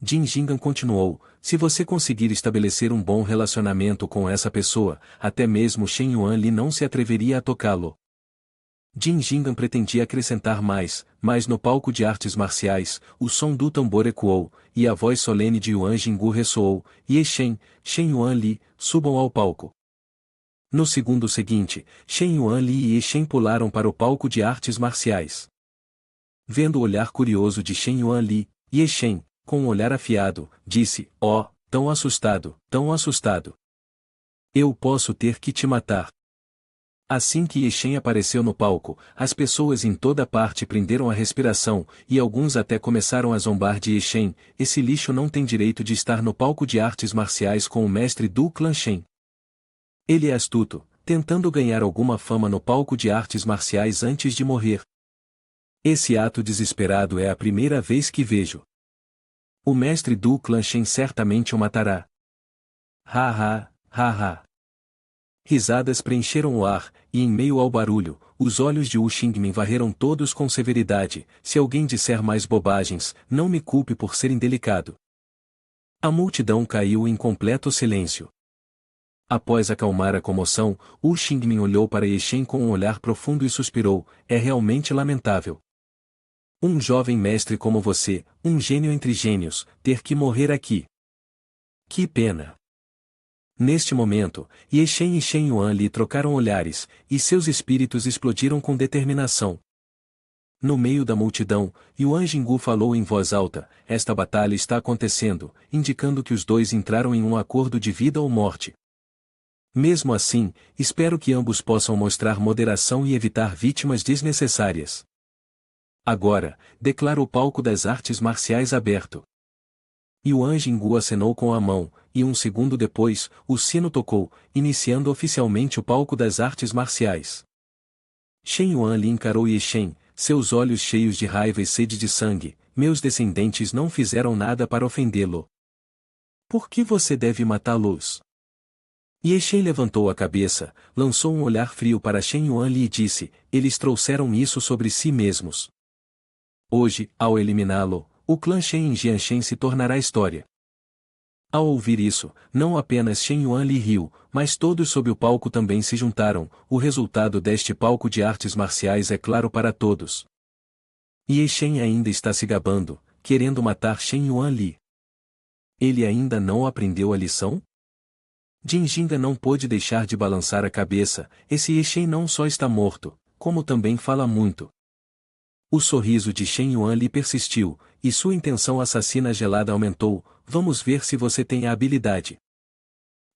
Jin Jingan continuou, se você conseguir estabelecer um bom relacionamento com essa pessoa, até mesmo Shen Yuan Li não se atreveria a tocá-lo. Jin Jingan pretendia acrescentar mais, mas no palco de artes marciais, o som do tambor ecoou, e a voz solene de Yuan Jinggu ressoou, Shen Yuan Li, subam ao palco. No segundo seguinte, Shen Yuan Li e Shen pularam para o palco de artes marciais. Vendo o olhar curioso de Shen Yuan Li, Shen, com um olhar afiado, disse, tão assustado, tão assustado. Eu posso ter que te matar. Assim que Shen apareceu no palco, as pessoas em toda parte prenderam a respiração, e alguns até começaram a zombar de Shen, esse lixo não tem direito de estar no palco de artes marciais com o mestre do clã Shen. Ele é astuto, tentando ganhar alguma fama no palco de artes marciais antes de morrer. Esse ato desesperado é a primeira vez que vejo. O mestre do clã Shen certamente o matará. Ha ha, ha ha. Risadas preencheram o ar, e em meio ao barulho, os olhos de Wu Xingmin varreram todos com severidade, se alguém disser mais bobagens, não me culpe por ser indelicado. A multidão caiu em completo silêncio. Após acalmar a comoção, Wu Xingmin olhou para Shen com um olhar profundo e suspirou, é realmente lamentável. Um jovem mestre como você, um gênio entre gênios, ter que morrer aqui. Que pena. Neste momento, Shen e Shen Yuan Li trocaram olhares, e seus espíritos explodiram com determinação. No meio da multidão, Yuan Jinggu falou em voz alta, esta batalha está acontecendo, indicando que os dois entraram em um acordo de vida ou morte. Mesmo assim, espero que ambos possam mostrar moderação e evitar vítimas desnecessárias. Agora, declaro o palco das artes marciais aberto. Yuan Jinggu acenou com a mão, e um segundo depois, o sino tocou, iniciando oficialmente o palco das artes marciais. Shen Yuan Li encarou Shen, seus olhos cheios de raiva e sede de sangue, meus descendentes não fizeram nada para ofendê-lo. Por que você deve matá-los? Shen levantou a cabeça, lançou um olhar frio para Shen Yuan Li e disse, eles trouxeram isso sobre si mesmos. Hoje, ao eliminá-lo, o clã Shen em Jianshen se tornará história. Ao ouvir isso, não apenas Shen Yuan Li riu, mas todos sob o palco também se juntaram, o resultado deste palco de artes marciais é claro para todos. Shen ainda está se gabando, querendo matar Shen Yuan Li. Ele ainda não aprendeu a lição? Jin Jingan não pôde deixar de balançar a cabeça, esse Shen não só está morto, como também fala muito. O sorriso de Shen Yuan Li persistiu, e sua intenção assassina gelada aumentou, vamos ver se você tem a habilidade.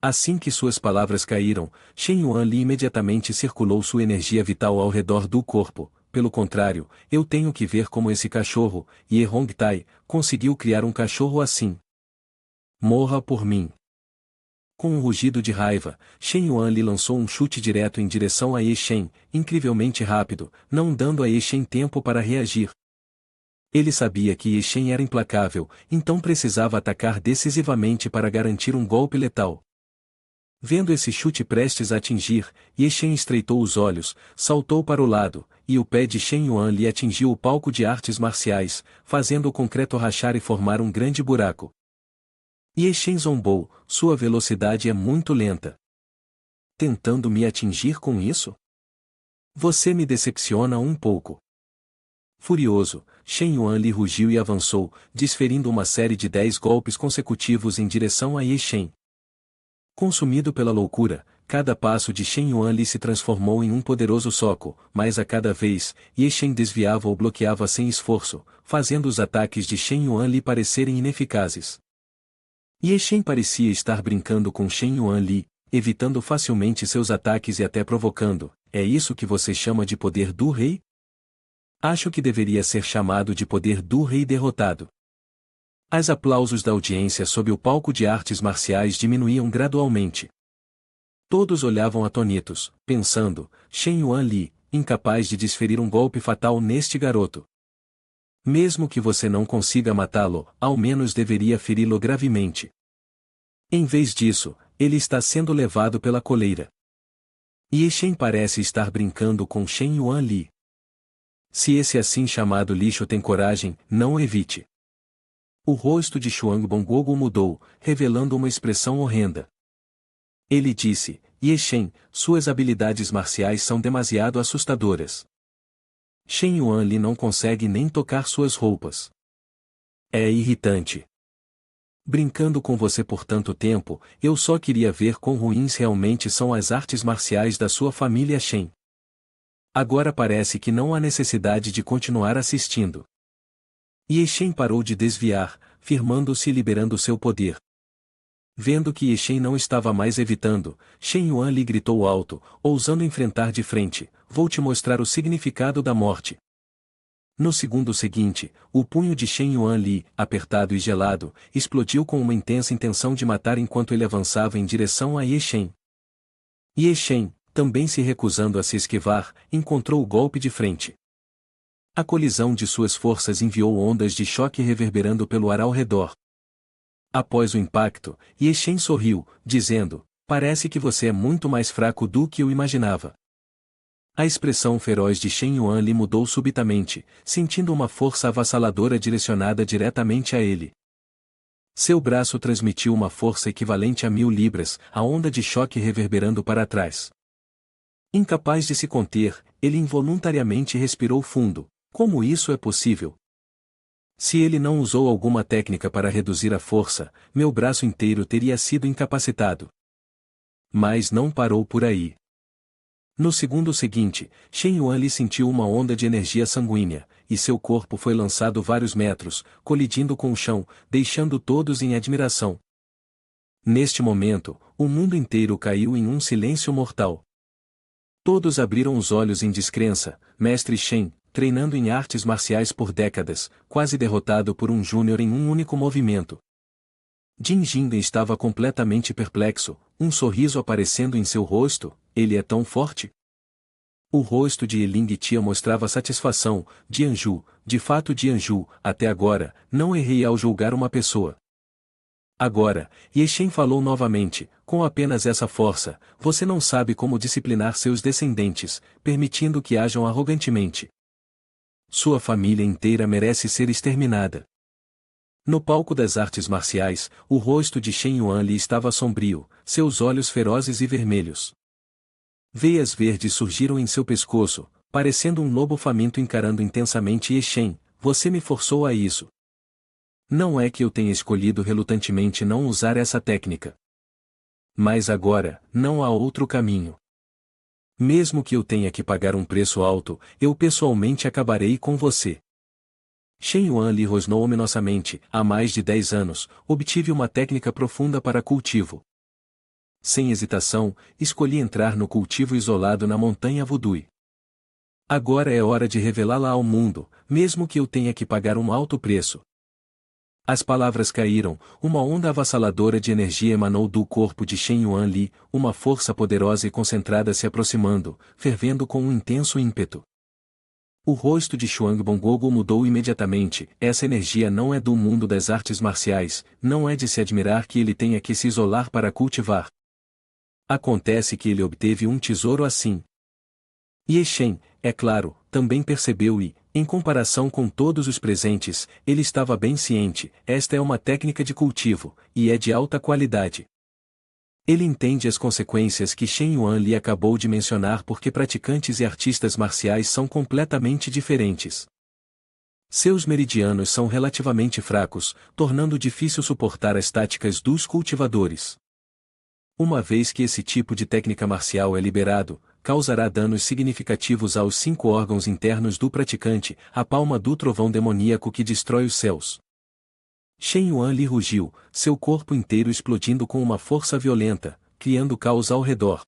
Assim que suas palavras caíram, Shen Yuan Li imediatamente circulou sua energia vital ao redor do corpo, pelo contrário, eu tenho que ver como esse cachorro, Ye Hongtai, conseguiu criar um cachorro assim. Morra por mim. Com um rugido de raiva, Shen Yuan Li lançou um chute direto em direção a Shen, incrivelmente rápido, não dando a Shen tempo para reagir. Ele sabia que Shen era implacável, então precisava atacar decisivamente para garantir um golpe letal. Vendo esse chute prestes a atingir, Shen estreitou os olhos, saltou para o lado, e o pé de Shen Yuan Li atingiu o palco de artes marciais, fazendo o concreto rachar e formar um grande buraco. Shen zombou, sua velocidade é muito lenta. Tentando me atingir com isso? Você me decepciona um pouco. Furioso, Shen Yuan Li rugiu e avançou, desferindo uma série de 10 golpes consecutivos em direção a Shen. Consumido pela loucura, cada passo de Shen Yuan Li se transformou em um poderoso soco, mas a cada vez, Shen desviava ou bloqueava sem esforço, fazendo os ataques de Shen Yuan Li parecerem ineficazes. Shen parecia estar brincando com Shen Yuan Li, evitando facilmente seus ataques e até provocando, é isso que você chama de poder do rei? Acho que deveria ser chamado de poder do rei derrotado. Os aplausos da audiência sob o palco de artes marciais diminuíam gradualmente. Todos olhavam atônitos, pensando, Shen Yuan Li, incapaz de desferir um golpe fatal neste garoto. Mesmo que você não consiga matá-lo, ao menos deveria feri-lo gravemente. Em vez disso, ele está sendo levado pela coleira. Shen parece estar brincando com Shen Yuan Li. Se esse assim chamado lixo tem coragem, não o evite. O rosto de Xuang Bongogo mudou, revelando uma expressão horrenda. Ele disse, Ye Shen, suas habilidades marciais são demasiado assustadoras. Shen Yuan Li não consegue nem tocar suas roupas. É irritante. Brincando com você por tanto tempo, eu só queria ver quão ruins realmente são as artes marciais da sua família Shen. Agora parece que não há necessidade de continuar assistindo. Ye Shen parou de desviar, firmando-se e liberando seu poder. Vendo que Ye Shen não estava mais evitando, Shen Yuan lhe gritou alto, ousando enfrentar de frente, vou te mostrar o significado da morte. No segundo seguinte, o punho de Shen Yuan Li, apertado e gelado, explodiu com uma intensa intenção de matar enquanto ele avançava em direção a Ye Shen. Ye Shen, também se recusando a se esquivar, encontrou o golpe de frente. A colisão de suas forças enviou ondas de choque reverberando pelo ar ao redor. Após o impacto, Ye Shen sorriu, dizendo, parece que você é muito mais fraco do que eu imaginava. A expressão feroz de Shen Yuan Li mudou subitamente, sentindo uma força avassaladora direcionada diretamente a ele. Seu braço transmitiu uma força equivalente a 1000 libras, a onda de choque reverberando para trás. Incapaz de se conter, ele involuntariamente respirou fundo. Como isso é possível? Se ele não usou alguma técnica para reduzir a força, meu braço inteiro teria sido incapacitado. Mas não parou por aí. No segundo seguinte, Shen Yuan Li sentiu uma onda de energia sanguínea, e seu corpo foi lançado vários metros, colidindo com o chão, deixando todos em admiração. Neste momento, o mundo inteiro caiu em um silêncio mortal. Todos abriram os olhos em descrença, Mestre Shen, treinando em artes marciais por décadas, quase derrotado por um júnior em um único movimento. Jin Jindan estava completamente perplexo, um sorriso aparecendo em seu rosto, ele é tão forte? O rosto de Eling Tia mostrava satisfação, Jianju, de fato Jianju, até agora, não errei ao julgar uma pessoa. Agora, Ye Shen falou novamente, com apenas essa força, você não sabe como disciplinar seus descendentes, permitindo que ajam arrogantemente. Sua família inteira merece ser exterminada. No palco das artes marciais, o rosto de Shen Yuan Li estava sombrio, seus olhos ferozes e vermelhos. Veias verdes surgiram em seu pescoço, parecendo um lobo faminto encarando intensamente Ye Shen, você me forçou a isso. Não é que eu tenha escolhido relutantemente não usar essa técnica. Mas agora, não há outro caminho. Mesmo que eu tenha que pagar um preço alto, eu pessoalmente acabarei com você. Shen Yuan Li rosnou ominosamente, há mais de 10 anos, obtive uma técnica profunda para cultivo. Sem hesitação, escolhi entrar no cultivo isolado na montanha Wudui. Agora é hora de revelá-la ao mundo, mesmo que eu tenha que pagar um alto preço. As palavras caíram, uma onda avassaladora de energia emanou do corpo de Shen Yuan Li, uma força poderosa e concentrada se aproximando, fervendo com um intenso ímpeto. O rosto de Xuang Bongogo mudou imediatamente, essa energia não é do mundo das artes marciais, não é de se admirar que ele tenha que se isolar para cultivar. Acontece que ele obteve um tesouro assim. Ye Shen, é claro, também percebeu e, em comparação com todos os presentes, ele estava bem ciente, esta é uma técnica de cultivo, e é de alta qualidade. Ele entende as consequências que Shen Yuan Li acabou de mencionar porque praticantes e artistas marciais são completamente diferentes. Seus meridianos são relativamente fracos, tornando difícil suportar as táticas dos cultivadores. Uma vez que esse tipo de técnica marcial é liberado, causará danos significativos aos 5 órgãos internos do praticante, a palma do trovão demoníaco que destrói os céus. Shen Yuan Li rugiu, seu corpo inteiro explodindo com uma força violenta, criando caos ao redor.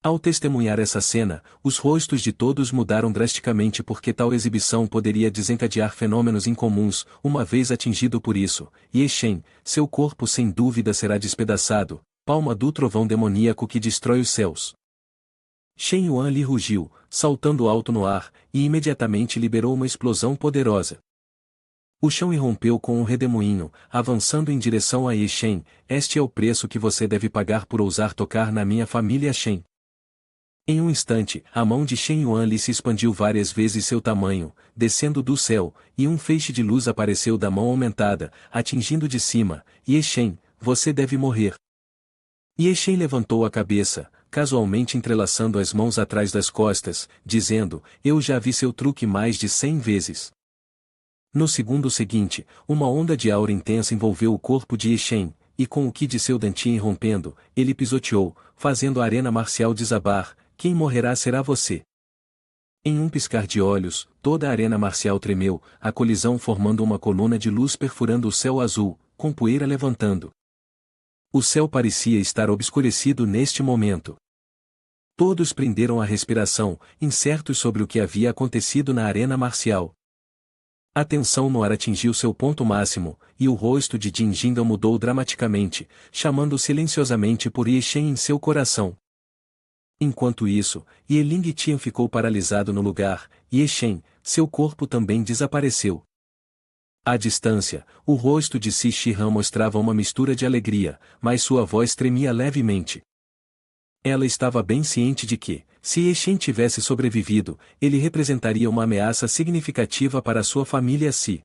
Ao testemunhar essa cena, os rostos de todos mudaram drasticamente porque tal exibição poderia desencadear fenômenos incomuns, uma vez atingido por isso, Ye Shen, seu corpo sem dúvida será despedaçado, palma do trovão demoníaco que destrói os céus. Shen Yuan Li rugiu, saltando alto no ar, e imediatamente liberou uma explosão poderosa. O chão irrompeu com um redemoinho, avançando em direção a Ye Shen, este é o preço que você deve pagar por ousar tocar na minha família Shen. Em um instante, a mão de Shen Yuan Li se expandiu várias vezes seu tamanho, descendo do céu, e um feixe de luz apareceu da mão aumentada, atingindo de cima. Ye Shen, você deve morrer. Ye Shen levantou a cabeça, casualmente entrelaçando as mãos atrás das costas, dizendo, eu já vi seu truque mais de 100 vezes. No segundo seguinte, uma onda de aura intensa envolveu o corpo de Ye Shen, e com o ki de seu Dantian rompendo, ele pisoteou, fazendo a arena marcial desabar. Quem morrerá será você. Em um piscar de olhos, toda a arena marcial tremeu, a colisão formando uma coluna de luz perfurando o céu azul, com poeira levantando. O céu parecia estar obscurecido neste momento. Todos prenderam a respiração, incertos sobre o que havia acontecido na arena marcial. A tensão no ar atingiu seu ponto máximo, e o rosto de Jin Jinga mudou dramaticamente, chamando silenciosamente por Ye Shen em seu coração. Enquanto isso, Ye Ling Tian ficou paralisado no lugar, e Ye Shen, seu corpo também desapareceu. À distância, o rosto de Si Shihan mostrava uma mistura de alegria, mas sua voz tremia levemente. Ela estava bem ciente de que, se Ye Shen tivesse sobrevivido, ele representaria uma ameaça significativa para sua família Si.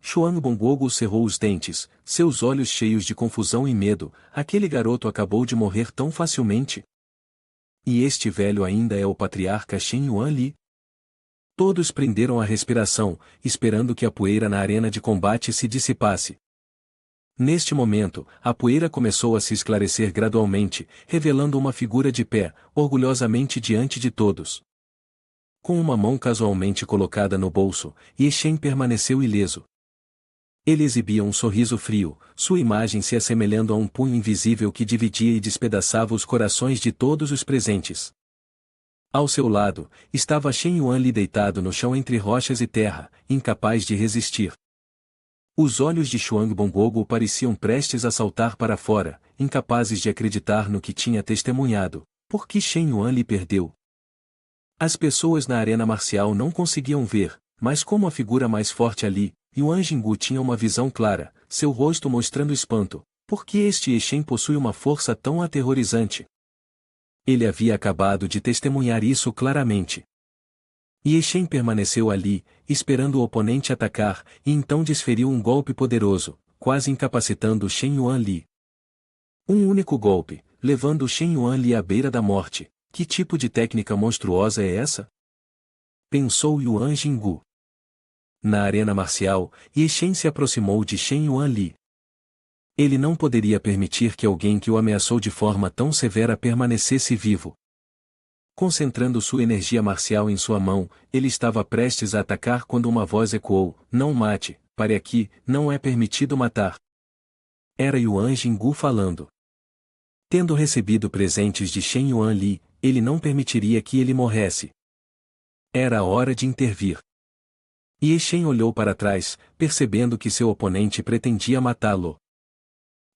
Xuan Gongogo cerrou os dentes, seus olhos cheios de confusão e medo. Aquele garoto acabou de morrer tão facilmente? E este velho ainda é o patriarca Shen Yuan Li? Todos prenderam a respiração, esperando que a poeira na arena de combate se dissipasse. Neste momento, a poeira começou a se esclarecer gradualmente, revelando uma figura de pé, orgulhosamente diante de todos. Com uma mão casualmente colocada no bolso, Ye Shen permaneceu ileso. Ele exibia um sorriso frio, sua imagem se assemelhando a um punho invisível que dividia e despedaçava os corações de todos os presentes. Ao seu lado, estava Shen Yuan Li deitado no chão entre rochas e terra, incapaz de resistir. Os olhos de Xuan Gongogo pareciam prestes a saltar para fora, incapazes de acreditar no que tinha testemunhado. Por que Shen Yuan Li perdeu? As pessoas na arena marcial não conseguiam ver, mas como a figura mais forte ali, Yuan Jinggu tinha uma visão clara, seu rosto mostrando espanto. Por que este Ye Shen possui uma força tão aterrorizante? Ele havia acabado de testemunhar isso claramente. Ye Shen permaneceu ali, esperando o oponente atacar, e então desferiu um golpe poderoso, quase incapacitando Shen Yuan Li. Um único golpe, levando Shen Yuan Li à beira da morte. Que tipo de técnica monstruosa é essa? Pensou Yuan Jinggu. Na arena marcial, Ye Shen se aproximou de Shen Yuan Li. Ele não poderia permitir que alguém que o ameaçou de forma tão severa permanecesse vivo. Concentrando sua energia marcial em sua mão, ele estava prestes a atacar quando uma voz ecoou: não mate, pare aqui, não é permitido matar. Era Yuan Jinggu falando. Tendo recebido presentes de Shen Yuan Li, ele não permitiria que ele morresse. Era a hora de intervir. Ye Shen olhou para trás, percebendo que seu oponente pretendia matá-lo.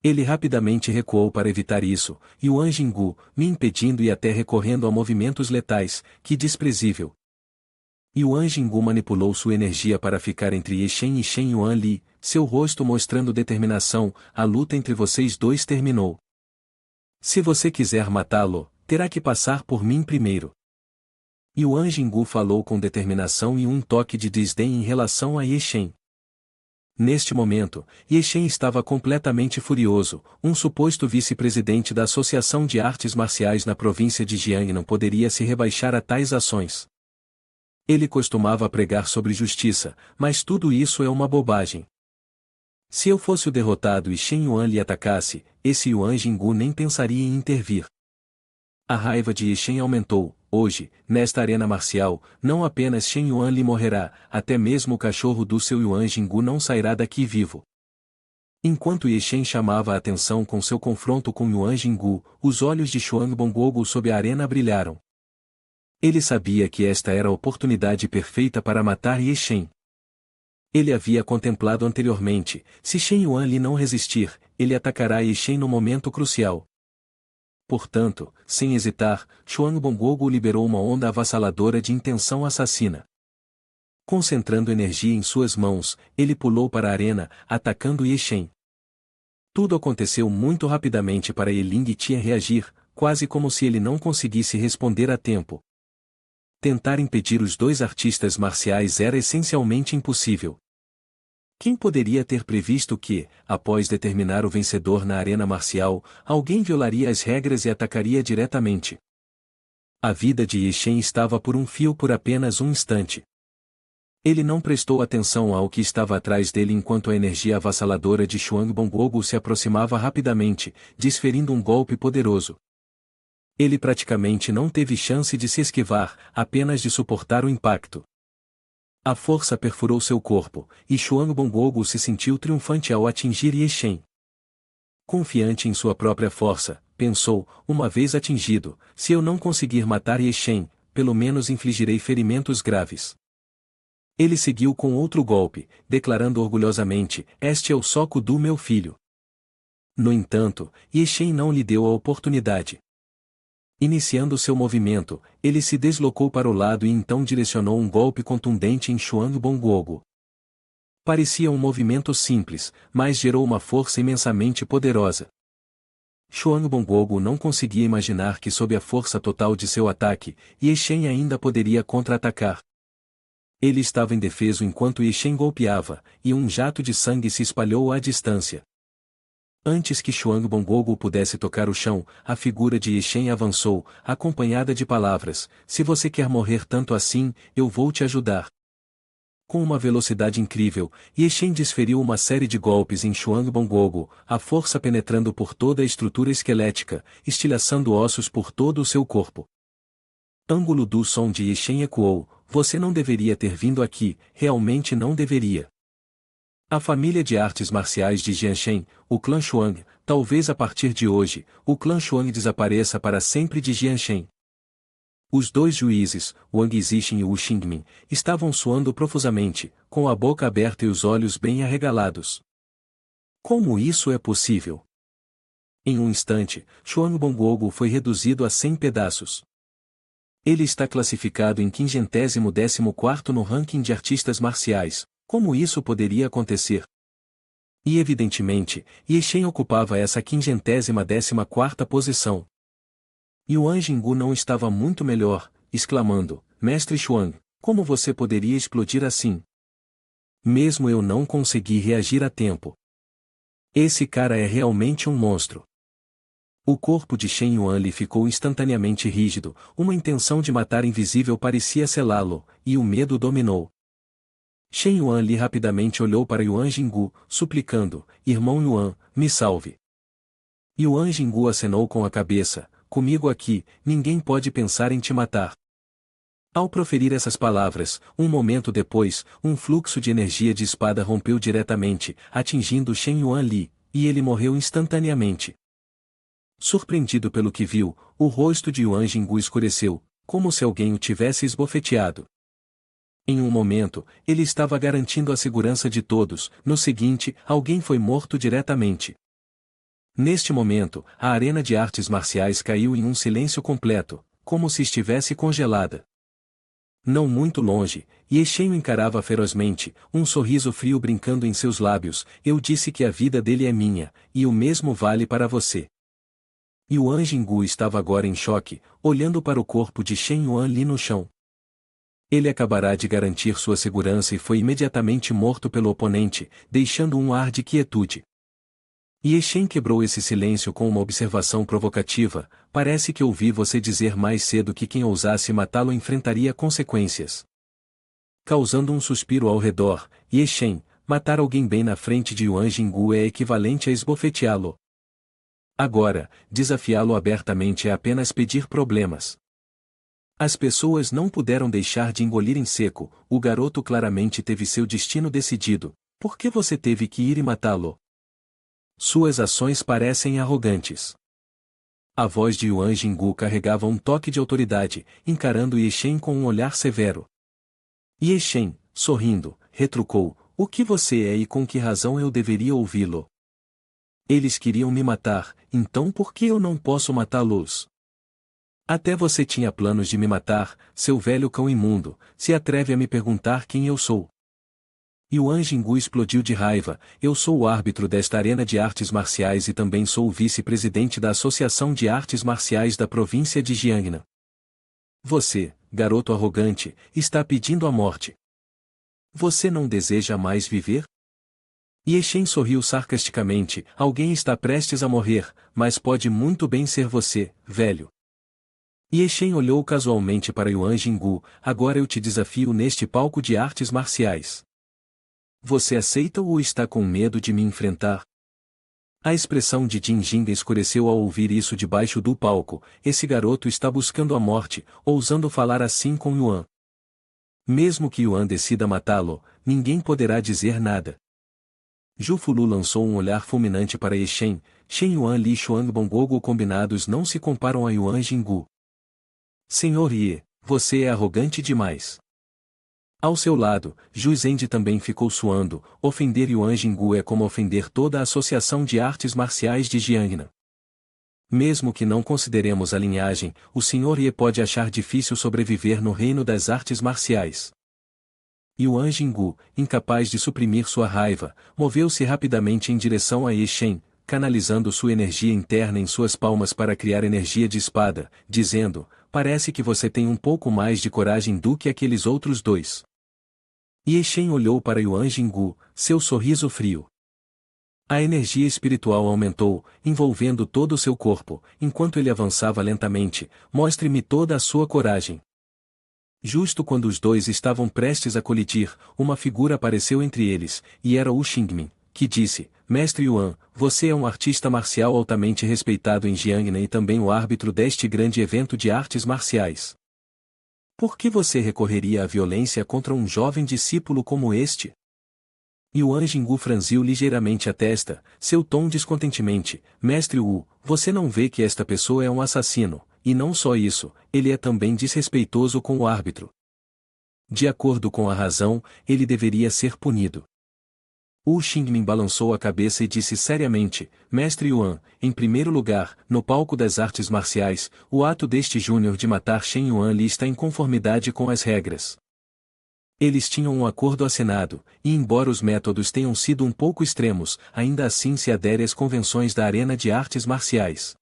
Ele rapidamente recuou para evitar isso, e Yuan Jinggu, me impedindo e até recorrendo a movimentos letais, que desprezível. Yuan Jinggu manipulou sua energia para ficar entre Ye Shen e Shen Yuan Li, seu rosto mostrando determinação. A luta entre vocês dois terminou. Se você quiser matá-lo, terá que passar por mim primeiro. Yuan Jinggu falou com determinação e um toque de desdém em relação a Ye Shen. Neste momento, Ye Shen estava completamente furioso. Um suposto vice-presidente da Associação de Artes Marciais na província de Jiang não poderia se rebaixar a tais ações. Ele costumava pregar sobre justiça, mas tudo isso é uma bobagem. Se eu fosse o derrotado e Shen Yuan lhe atacasse, esse Yuan Jinggu nem pensaria em intervir. A raiva de Ye Shen aumentou. Hoje, nesta arena marcial, não apenas Shen Yuan Li morrerá, até mesmo o cachorro do seu Yuan Jinggu não sairá daqui vivo. Enquanto Ye Shen chamava a atenção com seu confronto com Yuan Jinggu, os olhos de Xuan Gongogo sob a arena brilharam. Ele sabia que esta era a oportunidade perfeita para matar Ye Shen. Ele havia contemplado anteriormente: se Shen Yuan Li não resistir, ele atacará Ye Shen no momento crucial. Portanto, sem hesitar, Xuan Gongogo liberou uma onda avassaladora de intenção assassina. Concentrando energia em suas mãos, ele pulou para a arena, atacando Ye Shen. Tudo aconteceu muito rapidamente para Ye Ling Tian reagir. quase como se ele não conseguisse responder a tempo. Tentar impedir os dois artistas marciais era essencialmente impossível. Quem poderia ter previsto que, após determinar o vencedor na arena marcial, alguém violaria as regras e atacaria diretamente? A vida de Ye Shen estava por um fio por apenas um instante. Ele não prestou atenção ao que estava atrás dele enquanto a energia avassaladora de Xuan Bongogo se aproximava rapidamente, desferindo um golpe poderoso. Ele praticamente não teve chance de se esquivar, apenas de suportar o impacto. A força perfurou seu corpo, e Xuan Bongogo se sentiu triunfante ao atingir Ye Shen. Confiante em sua própria força, pensou, uma vez atingido, se eu não conseguir matar Ye Shen, pelo menos infligirei ferimentos graves. Ele seguiu com outro golpe, declarando orgulhosamente, este é o soco do meu filho. No entanto, Ye Shen não lhe deu a oportunidade. Iniciando seu movimento, ele se deslocou para o lado e então direcionou um golpe contundente em Xuan Bongogo. Parecia um movimento simples, mas gerou uma força imensamente poderosa. Xuan Bongogo não conseguia imaginar que sob a força total de seu ataque, Ye Shen ainda poderia contra-atacar. Ele estava indefeso enquanto Ye Shen golpeava, e um jato de sangue se espalhou à distância. Antes que Xuan Bongogo pudesse tocar o chão, a figura de Ye Shen avançou, acompanhada de palavras, se você quer morrer tanto assim, eu vou te ajudar. Com uma velocidade incrível, Ye Shen desferiu uma série de golpes em Xuan Bongogo, a força penetrando por toda a estrutura esquelética, estilhaçando ossos por todo o seu corpo. Ângulo do som de Ye Shen ecoou, você não deveria ter vindo aqui, realmente não deveria. A família de artes marciais de Jianshen, o clã Xuang, talvez a partir de hoje, o clã Xuang desapareça para sempre de Jianshen. Os dois juízes, Wang Zixin e Wu Xingmin, estavam suando profusamente, com a boca aberta e os olhos bem arregalados. Como isso é possível? Em um instante, Xuan Bongogo foi reduzido a 100 pedaços. Ele está classificado em 514º no ranking de artistas marciais. Como isso poderia acontecer? E evidentemente, Ye Shen ocupava essa 514ª posição. Yuan Jinggu não estava muito melhor, exclamando, Mestre Xuan, como você poderia explodir assim? Mesmo eu não consegui reagir a tempo. Esse cara é realmente um monstro. O corpo de Shen Yuan lhe ficou instantaneamente rígido, uma intenção de matar invisível parecia selá-lo, e o medo dominou. Shen Yuan Li rapidamente olhou para Yuan Jinggu, suplicando, Irmão Yuan, me salve. Yuan Jinggu acenou com a cabeça, comigo aqui, ninguém pode pensar em te matar. Ao proferir essas palavras, um momento depois, um fluxo de energia de espada rompeu diretamente, atingindo Shen Yuan Li, e ele morreu instantaneamente. Surpreendido pelo que viu, o rosto de Yuan Jinggu escureceu, como se alguém o tivesse esbofeteado. Em um momento, ele estava garantindo a segurança de todos, no seguinte, alguém foi morto diretamente. Neste momento, a arena de artes marciais caiu em um silêncio completo, como se estivesse congelada. Não muito longe, Ye Shen o encarava ferozmente, um sorriso frio brincando em seus lábios, eu disse que a vida dele é minha, e o mesmo vale para você. Yuan Jinggu estava agora em choque, olhando para o corpo de Shen Yuan Li no chão. Ele acabará de garantir sua segurança e foi imediatamente morto pelo oponente, deixando um ar de quietude. Ye Shen quebrou esse silêncio com uma observação provocativa, parece que ouvi você dizer mais cedo que quem ousasse matá-lo enfrentaria consequências. Causando um suspiro ao redor, Ye Shen, matar alguém bem na frente de Yuan Jinggu é equivalente a esbofeteá-lo. Agora, desafiá-lo abertamente é apenas pedir problemas. As pessoas não puderam deixar de engolir em seco, o garoto claramente teve seu destino decidido, por que você teve que ir e matá-lo? Suas ações parecem arrogantes. A voz de Yuan Jinggu carregava um toque de autoridade, encarando Ye Shen com um olhar severo. Ye Shen, sorrindo, retrucou, o que você é e com que razão eu deveria ouvi-lo? Eles queriam me matar, então por que eu não posso matá-los? Até você tinha planos de me matar, seu velho cão imundo, se atreve a me perguntar quem eu sou. Yuan Jinggu explodiu de raiva. Eu sou o árbitro desta arena de artes marciais e também sou o vice-presidente da Associação de Artes Marciais da província de Jiangnan. Você, garoto arrogante, está pedindo a morte. Você não deseja mais viver? Ye Shen sorriu sarcasticamente. Alguém está prestes a morrer, mas pode muito bem ser você, velho. Ye Shen olhou casualmente para Yuan Jinggu. Agora eu te desafio neste palco de artes marciais. Você aceita ou está com medo de me enfrentar? A expressão de Jin Jinga escureceu ao ouvir isso debaixo do palco. Esse garoto está buscando a morte, ousando falar assim com Yuan. Mesmo que Yuan decida matá-lo, ninguém poderá dizer nada. Zhu Fulu lançou um olhar fulminante para Ye Shen. Shen Yuan Li Xuangbongogo combinados não se comparam a Yuan Jinggu. Senhor Ye, você é arrogante demais. Ao seu lado, Zhu Zende também ficou suando. Ofender Yuan Jinggu é como ofender toda a Associação de Artes Marciais de Jiangnan. Mesmo que não consideremos a linhagem, o Sr. Ye pode achar difícil sobreviver no reino das artes marciais. Yuan Jinggu, incapaz de suprimir sua raiva, moveu-se rapidamente em direção a Ye Shen, canalizando sua energia interna em suas palmas para criar energia de espada, dizendo: parece que você tem um pouco mais de coragem do que aqueles outros dois. Ye Shen olhou para Yuan Jinggu, seu sorriso frio. A energia espiritual aumentou, envolvendo todo o seu corpo, enquanto ele avançava lentamente. Mostre-me toda a sua coragem. Justo quando os dois estavam prestes a colidir, uma figura apareceu entre eles, e era Wu Xingmin, que disse: Mestre Yuan, você é um artista marcial altamente respeitado em Jiangnan e também o árbitro deste grande evento de artes marciais. Por que você recorreria à violência contra um jovem discípulo como este? Yuan Jinggu franziu ligeiramente a testa, seu tom descontentemente: Mestre Wu, você não vê que esta pessoa é um assassino, e não só isso, ele é também desrespeitoso com o árbitro. De acordo com a razão, ele deveria ser punido. Wu Xingmin balançou a cabeça e disse seriamente: Mestre Yuan, em primeiro lugar, no palco das artes marciais, o ato deste júnior de matar Shen Yuan Li está em conformidade com as regras. Eles tinham um acordo assinado, e embora os métodos tenham sido um pouco extremos, ainda assim se adere às convenções da arena de artes marciais.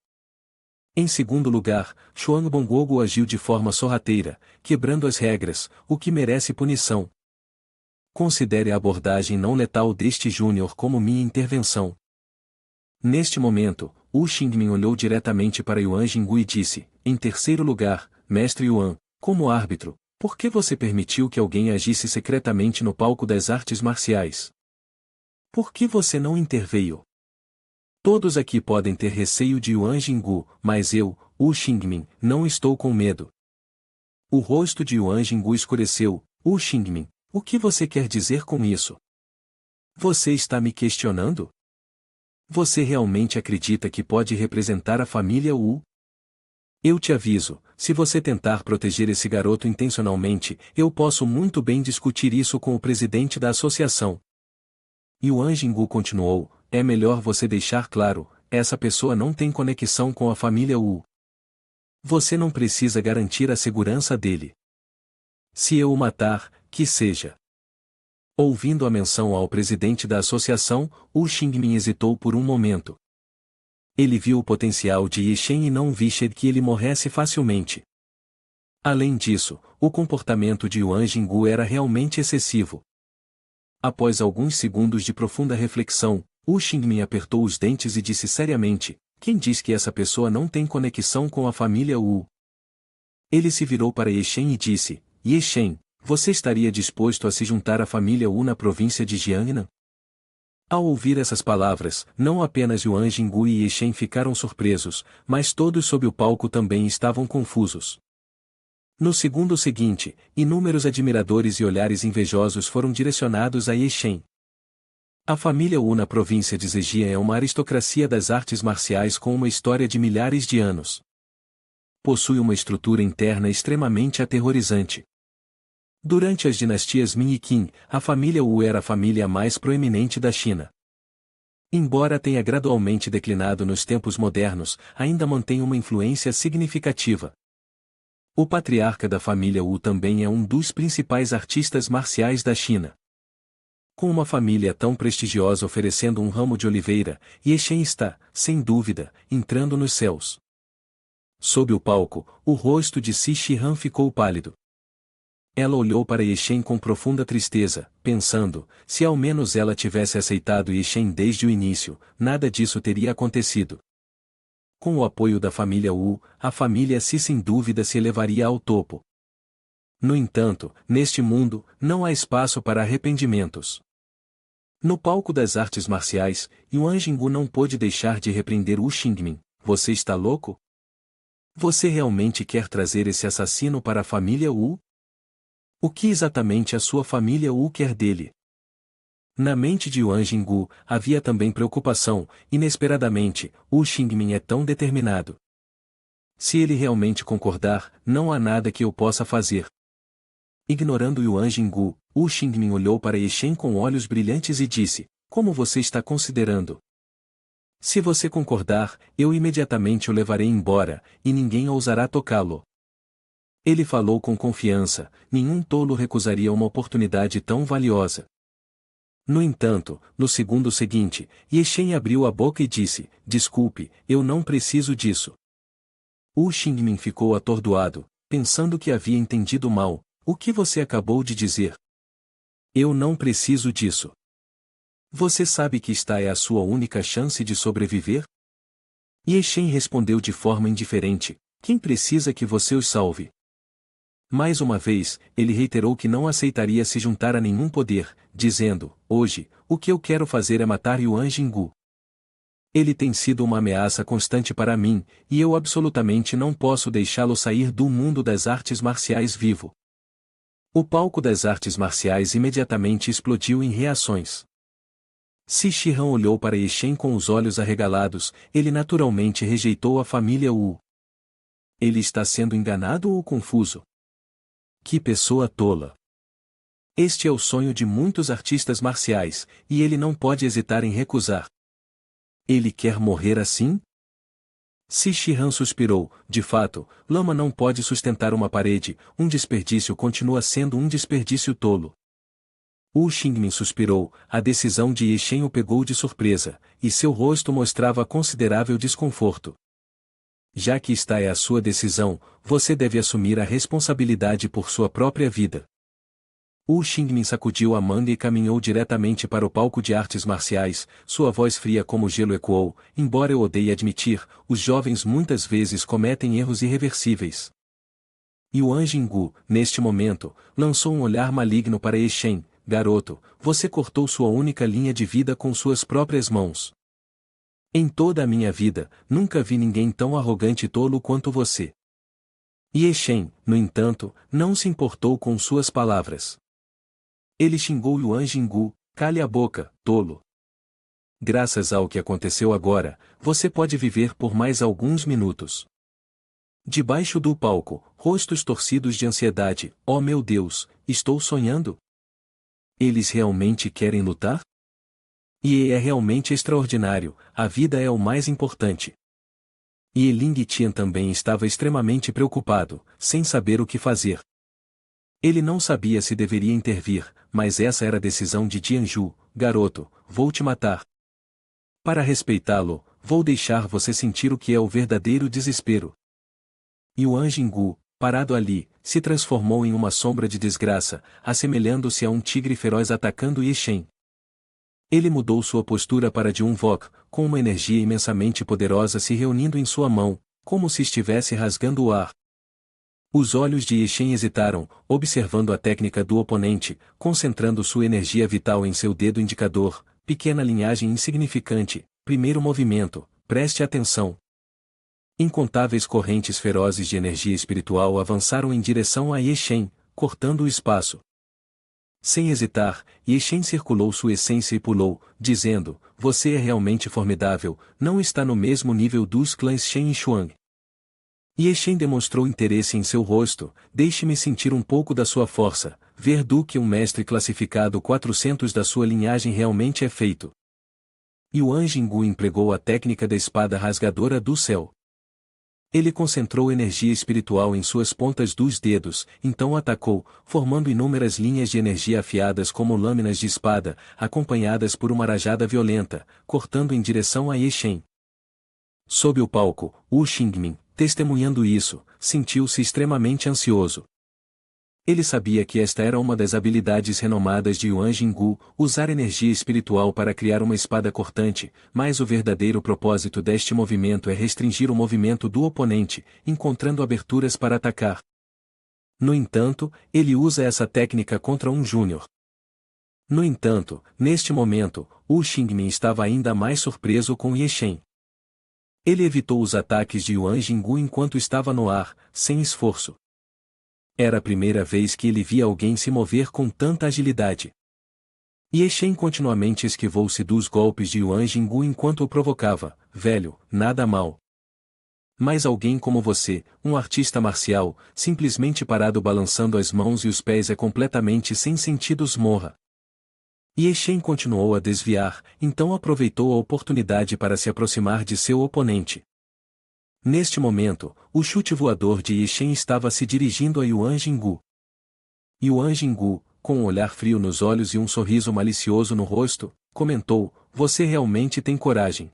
Em segundo lugar, Xuan Bongogo agiu de forma sorrateira, quebrando as regras, o que merece punição. Considere a abordagem não letal deste júnior como minha intervenção. Neste momento, Wu Xingmin olhou diretamente para Yuan Jinggu e disse: em terceiro lugar, Mestre Yuan, como árbitro, por que você permitiu que alguém agisse secretamente no palco das artes marciais? Por que você não interveio? Todos aqui podem ter receio de Yuan Jinggu, mas eu, Wu Xingmin, não estou com medo. O rosto de Yuan Jinggu escureceu. Wu Xingmin, o que você quer dizer com isso? Você está me questionando? Você realmente acredita que pode representar a família Wu? Eu te aviso, se você tentar proteger esse garoto intencionalmente, eu posso muito bem discutir isso com o presidente da associação. Yuan Jinggu continuou: é melhor você deixar claro, essa pessoa não tem conexão com a família Wu. Você não precisa garantir a segurança dele. Se eu o matar, que seja. Ouvindo a menção ao presidente da associação, Wu Xingmin hesitou por um momento. Ele viu o potencial de Ye Shen e não viu que ele morresse facilmente. Além disso, o comportamento de Yuan Jinggu era realmente excessivo. Após alguns segundos de profunda reflexão, Wu Xingmin apertou os dentes e disse seriamente: quem diz que essa pessoa não tem conexão com a família Wu? Ele se virou para Ye Shen e disse: Ye Shen, você estaria disposto a se juntar à família Wu na província de Jiangnan? Ao ouvir essas palavras, não apenas Yuan Jinggu e Ye Shen ficaram surpresos, mas todos sob o palco também estavam confusos. No segundo seguinte, inúmeros admiradores e olhares invejosos foram direcionados a Ye Shen. A família Wu na província de Zhejiang é uma aristocracia das artes marciais com uma história de milhares de anos. Possui uma estrutura interna extremamente aterrorizante. Durante as dinastias Ming e Qin, a família Wu era a família mais proeminente da China. Embora tenha gradualmente declinado nos tempos modernos, ainda mantém uma influência significativa. O patriarca da família Wu também é um dos principais artistas marciais da China. Com uma família tão prestigiosa oferecendo um ramo de oliveira, Yeshen está, sem dúvida, entrando nos céus. Sob o palco, o rosto de Si Shihan ficou pálido. Ela olhou para Yeshen com profunda tristeza, pensando, se ao menos ela tivesse aceitado Yeshen desde o início, nada disso teria acontecido. Com o apoio da família Wu, a família Si sem dúvida se elevaria ao topo. No entanto, neste mundo, não há espaço para arrependimentos. No palco das artes marciais, Yuan Jinggu não pôde deixar de repreender Wu Xingmin. Você está louco? Você realmente quer trazer esse assassino para a família Wu? O que exatamente a sua família Wu quer dele? Na mente de Yuan Jinggu, havia também preocupação. Inesperadamente, Wu Xingmin é tão determinado. Se ele realmente concordar, não há nada que eu possa fazer. Ignorando Yuan Jinggu, Wu Xingmin olhou para Yeshen com olhos brilhantes e disse, como você está considerando? Se você concordar, eu imediatamente o levarei embora, e ninguém ousará tocá-lo. Ele falou com confiança, nenhum tolo recusaria uma oportunidade tão valiosa. No entanto, no segundo seguinte, Yeshen abriu a boca e disse, desculpe, eu não preciso disso. Wu Xingmin ficou atordoado, pensando que havia entendido mal. O que você acabou de dizer? Eu não preciso disso. Você sabe que esta é a sua única chance de sobreviver? Yeshen respondeu de forma indiferente, quem precisa que você os salve? Mais uma vez, ele reiterou que não aceitaria se juntar a nenhum poder, dizendo, hoje, o que eu quero fazer é matar Yuan Jinggu. Ele tem sido uma ameaça constante para mim, e eu absolutamente não posso deixá-lo sair do mundo das artes marciais vivo. O palco das artes marciais imediatamente explodiu em reações. Si Shihan olhou para Yeshen com os olhos arregalados, ele naturalmente rejeitou a família Wu. Ele está sendo enganado ou confuso? Que pessoa tola! Este é o sonho de muitos artistas marciais, e ele não pode hesitar em recusar. Ele quer morrer assim? Si Shihan suspirou, de fato, lama não pode sustentar uma parede, um desperdício continua sendo um desperdício tolo. Wu Xingmin suspirou, a decisão de Yeshen o pegou de surpresa, e seu rosto mostrava considerável desconforto. Já que esta é a sua decisão, você deve assumir a responsabilidade por sua própria vida. Wu Xingmin sacudiu a manga e caminhou diretamente para o palco de artes marciais, sua voz fria como gelo ecoou, embora eu odeie admitir, os jovens muitas vezes cometem erros irreversíveis. Yuan Jinggu, neste momento, lançou um olhar maligno para Yeshen, garoto, você cortou sua única linha de vida com suas próprias mãos. Em toda a minha vida, nunca vi ninguém tão arrogante e tolo quanto você. Yeshen, no entanto, não se importou com suas palavras. Ele xingou Yuan Jinggu, cale a boca, tolo. Graças ao que aconteceu agora, você pode viver por mais alguns minutos. Debaixo do palco, rostos torcidos de ansiedade, oh meu Deus, estou sonhando? Eles realmente querem lutar? E é realmente extraordinário, a vida é o mais importante. E Ling Tian também estava extremamente preocupado, sem saber o que fazer. Ele não sabia se deveria intervir, mas essa era a decisão de Jianju, garoto, vou te matar. Para respeitá-lo, vou deixar você sentir o que é o verdadeiro desespero. Yuan Jinggu, parado ali, se transformou em uma sombra de desgraça, assemelhando-se a um tigre feroz atacando Yeshen. Ele mudou sua postura para de um Vok, com uma energia imensamente poderosa se reunindo em sua mão, como se estivesse rasgando o ar. Os olhos de Yeshen hesitaram, observando a técnica do oponente, concentrando sua energia vital em seu dedo indicador, pequena linhagem insignificante, primeiro movimento, preste atenção. Incontáveis correntes ferozes de energia espiritual avançaram em direção a Yeshen, cortando o espaço. Sem hesitar, Yeshen circulou sua essência e pulou, dizendo, você é realmente formidável, não está no mesmo nível dos clãs Shen e Xuang. Yeshen demonstrou interesse em seu rosto, deixe-me sentir um pouco da sua força, ver do que um mestre classificado 400 da sua linhagem realmente é feito. Yuan Jinggu empregou a técnica da espada rasgadora do céu. Ele concentrou energia espiritual em suas pontas dos dedos, então atacou, formando inúmeras linhas de energia afiadas como lâminas de espada, acompanhadas por uma rajada violenta, cortando em direção a Ye-Shen. Sob o palco, Wu Xingmin, testemunhando isso, sentiu-se extremamente ansioso. Ele sabia que esta era uma das habilidades renomadas de Yuan Jinggu, usar energia espiritual para criar uma espada cortante, mas o verdadeiro propósito deste movimento é restringir o movimento do oponente, encontrando aberturas para atacar. No entanto, ele usa essa técnica contra um júnior. No entanto, neste momento, Wu Xingmin estava ainda mais surpreso com Ye-Shen. Ele evitou os ataques de Yuan Jinggu enquanto estava no ar, sem esforço. Era a primeira vez que ele via alguém se mover com tanta agilidade. Ye-Shen continuamente esquivou-se dos golpes de Yuan Jinggu enquanto o provocava. Velho, nada mal. Mas alguém como você, um artista marcial, simplesmente parado balançando as mãos e os pés é completamente sem sentidos morra. Ye-Shen continuou a desviar, então aproveitou a oportunidade para se aproximar de seu oponente. Neste momento, o chute voador de Ye-Shen estava se dirigindo a Yuan Jinggu. Yuan Jinggu, com um olhar frio nos olhos e um sorriso malicioso no rosto, comentou: "Você realmente tem coragem.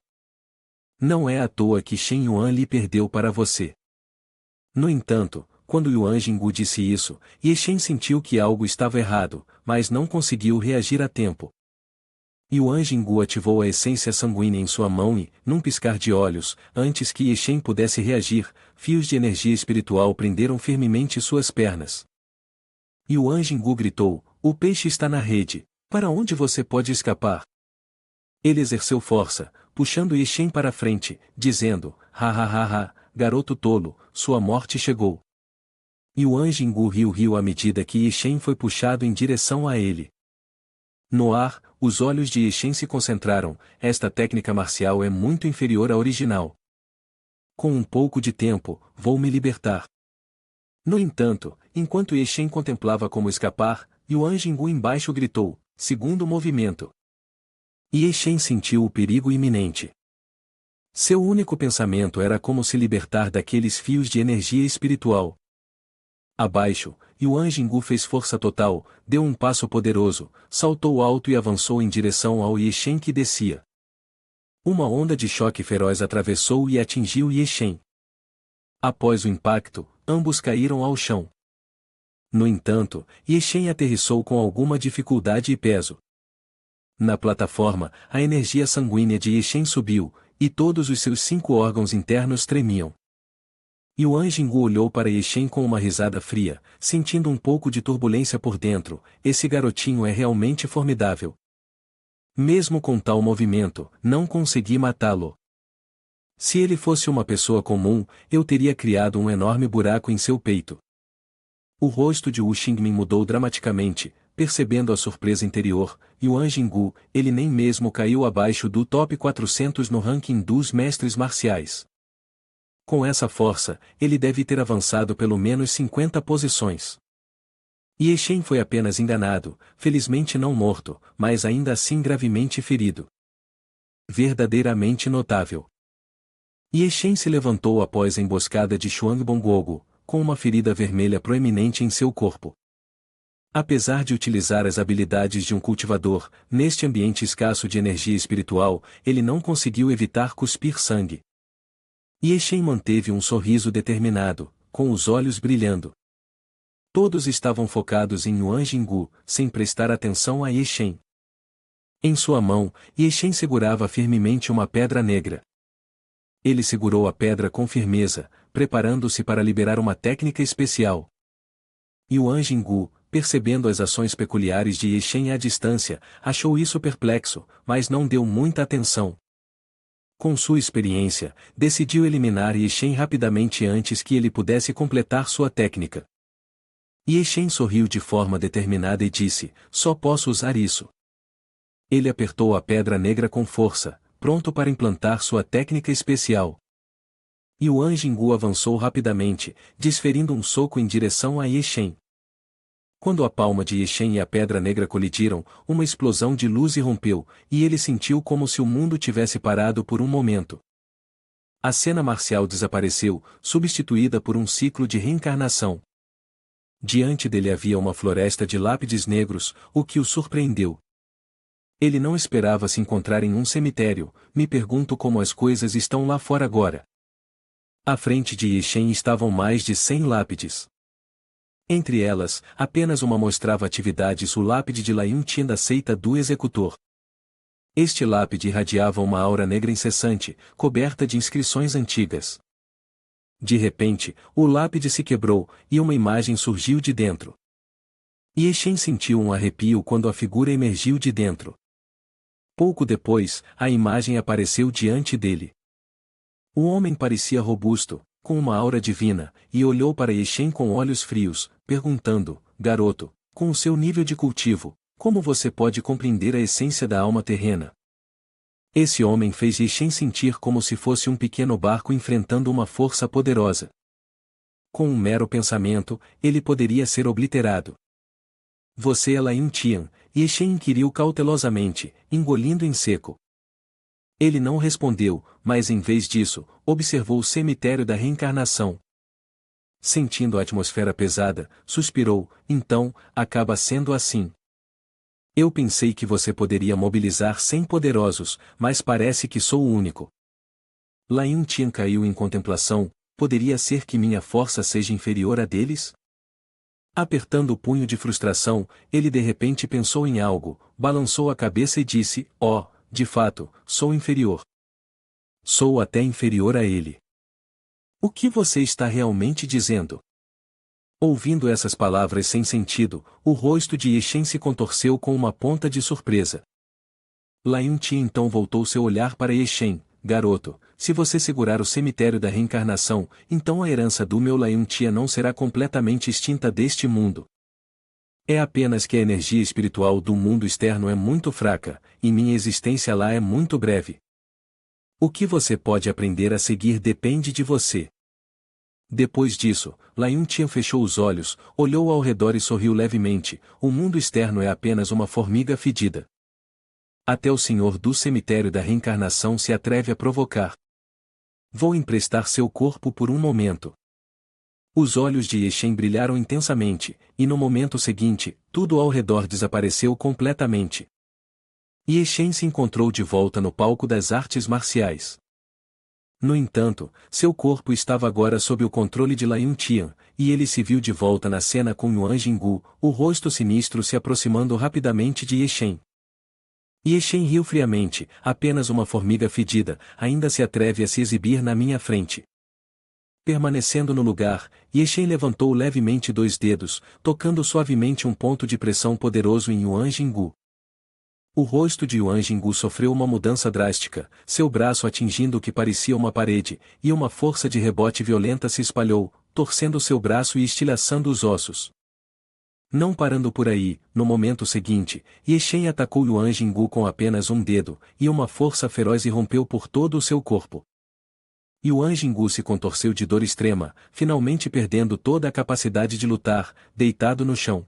Não é à toa que Shen Yuan lhe perdeu para você." No entanto, quando Yuan Jinggu disse isso, Ye-Shen sentiu que algo estava errado, mas não conseguiu reagir a tempo. Yuan Jinggu ativou a essência sanguínea em sua mão e, num piscar de olhos, antes que Ye-Shen pudesse reagir, fios de energia espiritual prenderam firmemente suas pernas. Yuan Jinggu gritou: "O peixe está na rede. Para onde você pode escapar?" Ele exerceu força, puxando Ye-Shen para frente, dizendo: "Ha ha ha ha, garoto tolo, sua morte chegou." Yuan Jinggu riu à medida que Ye-Shen foi puxado em direção a ele. No ar, os olhos de Ye-Shen se concentraram. Esta técnica marcial é muito inferior à original. Com um pouco de tempo, vou me libertar. No entanto, enquanto Ye-Shen contemplava como escapar, Yuan Jinggu embaixo gritou: "Segundo movimento." Ye-Shen sentiu o perigo iminente. Seu único pensamento era como se libertar daqueles fios de energia espiritual. Abaixo, Yuan Jinggu fez força total, deu um passo poderoso, saltou alto e avançou em direção ao Ye-Shen que descia. Uma onda de choque feroz atravessou e atingiu Ye-Shen. Após o impacto, ambos caíram ao chão. No entanto, Ye-Shen aterrissou com alguma dificuldade e peso. Na plataforma, a energia sanguínea de Ye-Shen subiu, e todos os seus 5 órgãos internos tremiam. Yuan Jinggu olhou para Ye-Shen com uma risada fria, sentindo um pouco de turbulência por dentro. Esse garotinho é realmente formidável. Mesmo com tal movimento, não consegui matá-lo. Se ele fosse uma pessoa comum, eu teria criado um enorme buraco em seu peito. O rosto de Wu Xingmin mudou dramaticamente, percebendo a surpresa interior. Yuan Jinggu, ele nem mesmo caiu abaixo do top 400 no ranking dos mestres marciais. Com essa força, ele deve ter avançado pelo menos 50 posições. Ye-Shen foi apenas enganado, felizmente não morto, mas ainda assim gravemente ferido. Verdadeiramente notável. Ye-Shen se levantou após a emboscada de Xuangbonggogu, com uma ferida vermelha proeminente em seu corpo. Apesar de utilizar as habilidades de um cultivador, neste ambiente escasso de energia espiritual, ele não conseguiu evitar cuspir sangue. Ye-Shen manteve um sorriso determinado, com os olhos brilhando. Todos estavam focados em Yuan Jinggu, sem prestar atenção a Ye-Shen. Em sua mão, Ye-Shen segurava firmemente uma pedra negra. Ele segurou a pedra com firmeza, preparando-se para liberar uma técnica especial. Yuan Jinggu, percebendo as ações peculiares de Ye-Shen à distância, achou isso perplexo, mas não deu muita atenção. Com sua experiência, decidiu eliminar Ye-Shen rapidamente antes que ele pudesse completar sua técnica. Ye-Shen sorriu de forma determinada e disse: "Só posso usar isso." Ele apertou a pedra negra com força, pronto para implantar sua técnica especial. Yuan Jinggu avançou rapidamente, desferindo um soco em direção a Ye-Shen. Quando a palma de Ye-Shen e a pedra negra colidiram, uma explosão de luz irrompeu, e ele sentiu como se o mundo tivesse parado por um momento. A cena marcial desapareceu, substituída por um ciclo de reencarnação. Diante dele havia uma floresta de lápides negros, o que o surpreendeu. Ele não esperava se encontrar em um cemitério, me pergunto como as coisas estão lá fora agora. À frente de Yeshen estavam mais de 100 lápides. Entre elas, apenas uma mostrava atividades, o lápide de Layun-Tin da seita do executor. Este lápide irradiava uma aura negra incessante, coberta de inscrições antigas. De repente, o lápide se quebrou, e uma imagem surgiu de dentro. Yeshen sentiu um arrepio quando a figura emergiu de dentro. Pouco depois, a imagem apareceu diante dele. O homem parecia robusto, com uma aura divina, e olhou para Yeshen com olhos frios, perguntando: garoto, com o seu nível de cultivo, como você pode compreender a essência da alma terrena? Esse homem fez Yeshen sentir como se fosse um pequeno barco enfrentando uma força poderosa. Com um mero pensamento, ele poderia ser obliterado. Você é Layun-Tian, Yeshen inquiriu cautelosamente, engolindo em seco. Ele não respondeu, mas em vez disso, observou o cemitério da reencarnação. Sentindo a atmosfera pesada, suspirou: então, acaba sendo assim. Eu pensei que você poderia mobilizar 100 poderosos, mas parece que sou o único. Layun-Tian caiu em contemplação: poderia ser que minha força seja inferior à deles? Apertando o punho de frustração, ele de repente pensou em algo, balançou a cabeça e disse: oh, de fato, sou inferior. Sou até inferior a ele. O que você está realmente dizendo? Ouvindo essas palavras sem sentido, o rosto de Yeshen se contorceu com uma ponta de surpresa. Layun-Tin então voltou seu olhar para Yeshen: garoto, se você segurar o cemitério da reencarnação, então a herança do meu Layun-Tia não será completamente extinta deste mundo. É apenas que a energia espiritual do mundo externo é muito fraca, e minha existência lá é muito breve. O que você pode aprender a seguir depende de você. Depois disso, Layun-Tian fechou os olhos, olhou ao redor e sorriu levemente: o mundo externo é apenas uma formiga fedida. Até o senhor do cemitério da reencarnação se atreve a provocar. Vou emprestar seu corpo por um momento. Os olhos de Yeshen brilharam intensamente, e no momento seguinte, tudo ao redor desapareceu completamente. Yeshen se encontrou de volta no palco das artes marciais. No entanto, seu corpo estava agora sob o controle de Layun-Tian, e ele se viu de volta na cena com Yuan Jinggu, o rosto sinistro se aproximando rapidamente de Yeshen. Yeshen riu friamente: apenas uma formiga fedida, ainda se atreve a se exibir na minha frente. Permanecendo no lugar, Yeshen levantou levemente 2 dedos, tocando suavemente um ponto de pressão poderoso em Yuan Jinggu. O rosto de Yuan Jinggu sofreu uma mudança drástica, seu braço atingindo o que parecia uma parede, e uma força de rebote violenta se espalhou, torcendo seu braço e estilhaçando os ossos. Não parando por aí, no momento seguinte, Yeshen atacou Yuan Jinggu com apenas um dedo, e uma força feroz irrompeu por todo o seu corpo. Yuan Jinggu se contorceu de dor extrema, finalmente perdendo toda a capacidade de lutar, deitado no chão.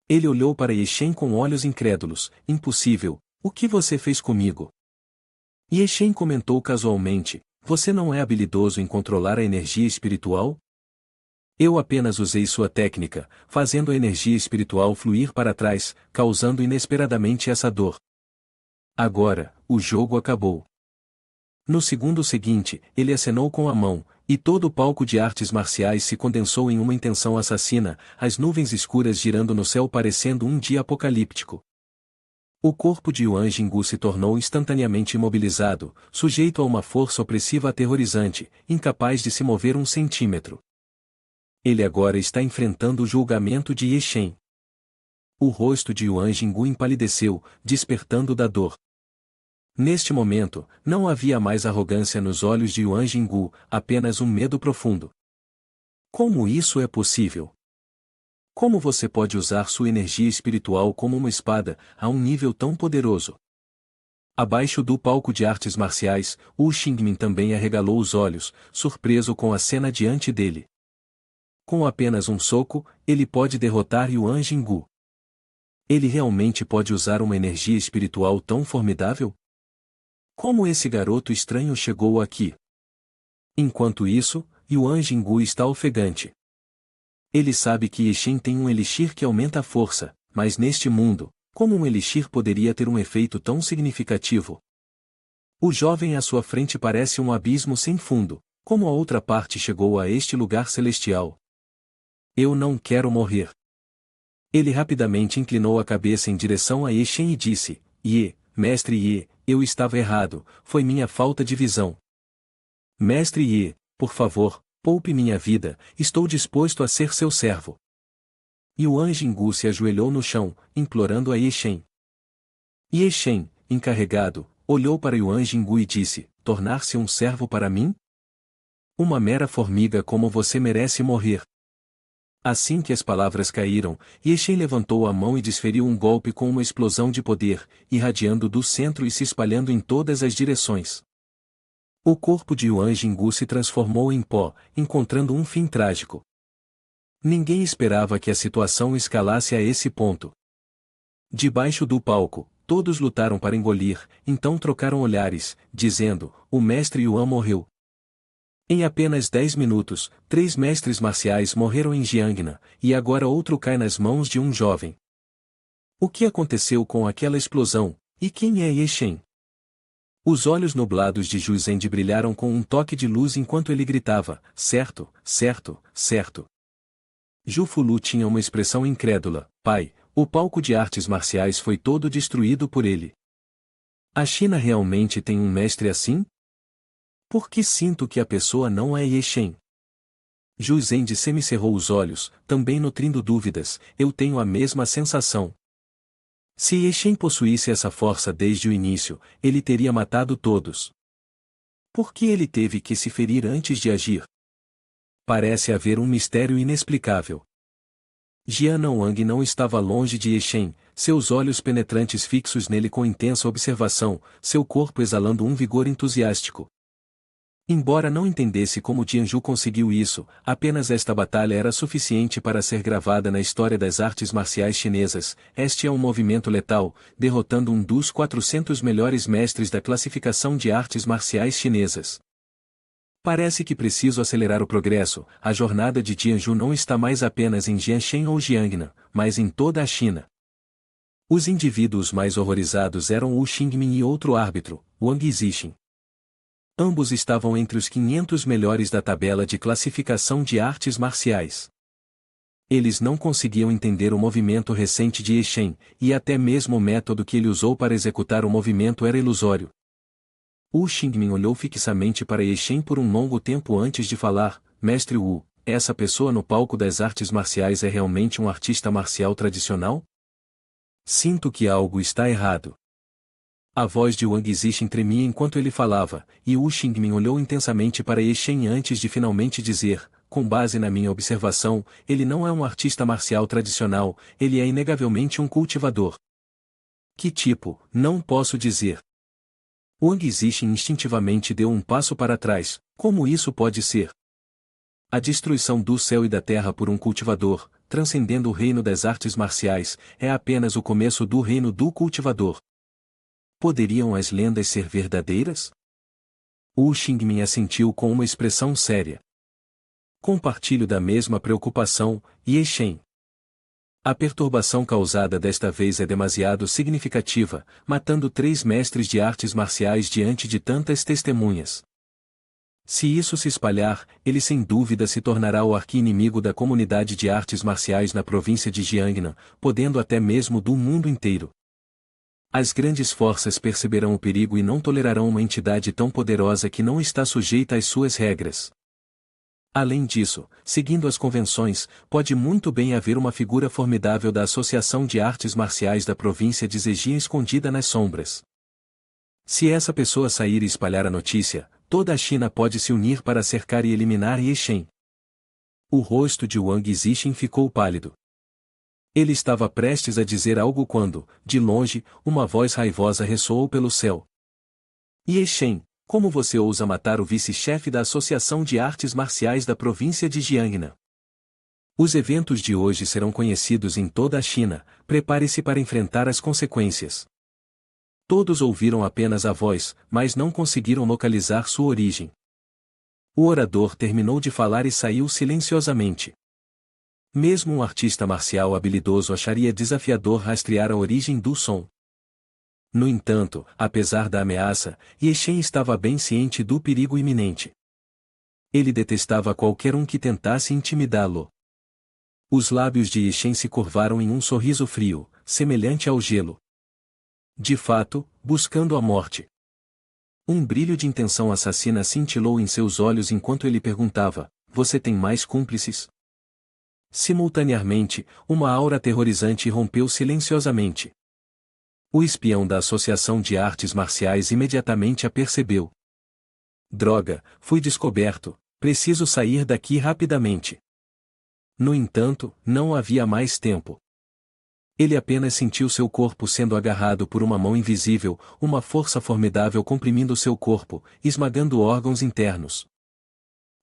Ele olhou para Yeshen com olhos incrédulos: impossível, o que você fez comigo? Yeshen comentou casualmente: você não é habilidoso em controlar a energia espiritual? Eu apenas usei sua técnica, fazendo a energia espiritual fluir para trás, causando inesperadamente essa dor. Agora, o jogo acabou. No segundo seguinte, ele acenou com a mão, e todo o palco de artes marciais se condensou em uma intenção assassina, as nuvens escuras girando no céu parecendo um dia apocalíptico. O corpo de Yuan Jinggu se tornou instantaneamente imobilizado, sujeito a uma força opressiva aterrorizante, incapaz de se mover um centímetro. Ele agora está enfrentando o julgamento de Yeshen. O rosto de Yuan Jinggu empalideceu, despertando da dor. Neste momento, não havia mais arrogância nos olhos de Yuan Jinggu, apenas um medo profundo. Como isso é possível? Como você pode usar sua energia espiritual como uma espada, a um nível tão poderoso? Abaixo do palco de artes marciais, Wu Xingmin também arregalou os olhos, surpreso com a cena diante dele. Com apenas um soco, ele pode derrotar Yuan Jinggu. Ele realmente pode usar uma energia espiritual tão formidável? Como esse garoto estranho chegou aqui? Enquanto isso, Yuan Jinggu está ofegante. Ele sabe que Yeshen tem um elixir que aumenta a força, mas neste mundo, como um elixir poderia ter um efeito tão significativo? O jovem à sua frente parece um abismo sem fundo. Como a outra parte chegou a este lugar celestial? Eu não quero morrer. Ele rapidamente inclinou a cabeça em direção a Yeshen e disse: Mestre Ye, eu estava errado, foi minha falta de visão. Mestre Ye, por favor, poupe minha vida, estou disposto a ser seu servo. Yuan Jinggu se ajoelhou no chão, implorando a Yeshen. Yeshen, encarregado, olhou para Yuan Jinggu e disse: tornar-se um servo para mim? Uma mera formiga como você merece morrer. Assim que as palavras caíram, Yeshen levantou a mão e desferiu um golpe com uma explosão de poder, irradiando do centro e se espalhando em todas as direções. O corpo de Yuan Jinggu se transformou em pó, encontrando um fim trágico. Ninguém esperava que a situação escalasse a esse ponto. Debaixo do palco, todos lutaram para engolir, então trocaram olhares, dizendo: o mestre Yuan morreu. Em apenas 10 minutos, 3 mestres marciais morreram em Jiangnan, e agora outro cai nas mãos de um jovem. O que aconteceu com aquela explosão, e quem é Yeshen? Os olhos nublados de Zhu Zend brilharam com um toque de luz enquanto ele gritava: certo, certo, certo. Zhu Fulu tinha uma expressão incrédula: pai, o palco de artes marciais foi todo destruído por ele. A China realmente tem um mestre assim? Por que sinto que a pessoa não é Yeshen? Zhu Zend semicerrou os olhos, também nutrindo dúvidas: eu tenho a mesma sensação. Se Yeshen possuísse essa força desde o início, ele teria matado todos. Por que ele teve que se ferir antes de agir? Parece haver um mistério inexplicável. Jian Wang não estava longe de Yeshen, seus olhos penetrantes fixos nele com intensa observação, seu corpo exalando um vigor entusiástico. Embora não entendesse como Jianzhu conseguiu isso, apenas esta batalha era suficiente para ser gravada na história das artes marciais chinesas. Este é um movimento letal, derrotando um dos 400 melhores mestres da classificação de artes marciais chinesas. Parece que preciso acelerar o progresso. A jornada de Jianzhu não está mais apenas em Jianshen ou Jiangnan, mas em toda a China. Os indivíduos mais horrorizados eram Wu Xingmin e outro árbitro, Wang Zixin. Ambos estavam entre os 500 melhores da tabela de classificação de artes marciais. Eles não conseguiam entender o movimento recente de Yeshen, e até mesmo o método que ele usou para executar o movimento era ilusório. Wu Xingmin olhou fixamente para Yeshen por um longo tempo antes de falar: Mestre Wu, essa pessoa no palco das artes marciais é realmente um artista marcial tradicional? Sinto que algo está errado. A voz de Wang Zixin tremia enquanto ele falava, e Wu Xingmin olhou intensamente para Yeshen antes de finalmente dizer: com base na minha observação, ele não é um artista marcial tradicional, ele é inegavelmente um cultivador. Que tipo? Não posso dizer. Wang Zixin instintivamente deu um passo para trás: como isso pode ser? A destruição do céu e da terra por um cultivador, transcendendo o reino das artes marciais, é apenas o começo do reino do cultivador. Poderiam as lendas ser verdadeiras? Wu Xingmin assentiu com uma expressão séria. Compartilho da mesma preocupação, Yeshen. A perturbação causada desta vez é demasiado significativa, matando 3 mestres de artes marciais diante de tantas testemunhas. Se isso se espalhar, ele sem dúvida se tornará o arqui-inimigo da comunidade de artes marciais na província de Jiangnan, podendo até mesmo do mundo inteiro. As grandes forças perceberão o perigo e não tolerarão uma entidade tão poderosa que não está sujeita às suas regras. Além disso, seguindo as convenções, pode muito bem haver uma figura formidável da Associação de Artes Marciais da província de Zhejiang escondida nas sombras. Se essa pessoa sair e espalhar a notícia, toda a China pode se unir para cercar e eliminar Yeshen. O rosto de Wang Zixin ficou pálido. Ele estava prestes a dizer algo quando, de longe, uma voz raivosa ressoou pelo céu. Yeshen, como você ousa matar o vice-chefe da Associação de Artes Marciais da província de Jiangnan? Os eventos de hoje serão conhecidos em toda a China, prepare-se para enfrentar as consequências. Todos ouviram apenas a voz, mas não conseguiram localizar sua origem. O orador terminou de falar e saiu silenciosamente. Mesmo um artista marcial habilidoso acharia desafiador rastrear a origem do som. No entanto, apesar da ameaça, Ye Shen estava bem ciente do perigo iminente. Ele detestava qualquer um que tentasse intimidá-lo. Os lábios de Ye Shen se curvaram em um sorriso frio, semelhante ao gelo. De fato, buscando a morte. Um brilho de intenção assassina cintilou em seus olhos enquanto ele perguntava: você tem mais cúmplices? Simultaneamente, uma aura aterrorizante rompeu silenciosamente. O espião da Associação de Artes Marciais imediatamente a percebeu. Droga, fui descoberto, preciso sair daqui rapidamente. No entanto, não havia mais tempo. Ele apenas sentiu seu corpo sendo agarrado por uma mão invisível, uma força formidável comprimindo seu corpo, esmagando órgãos internos.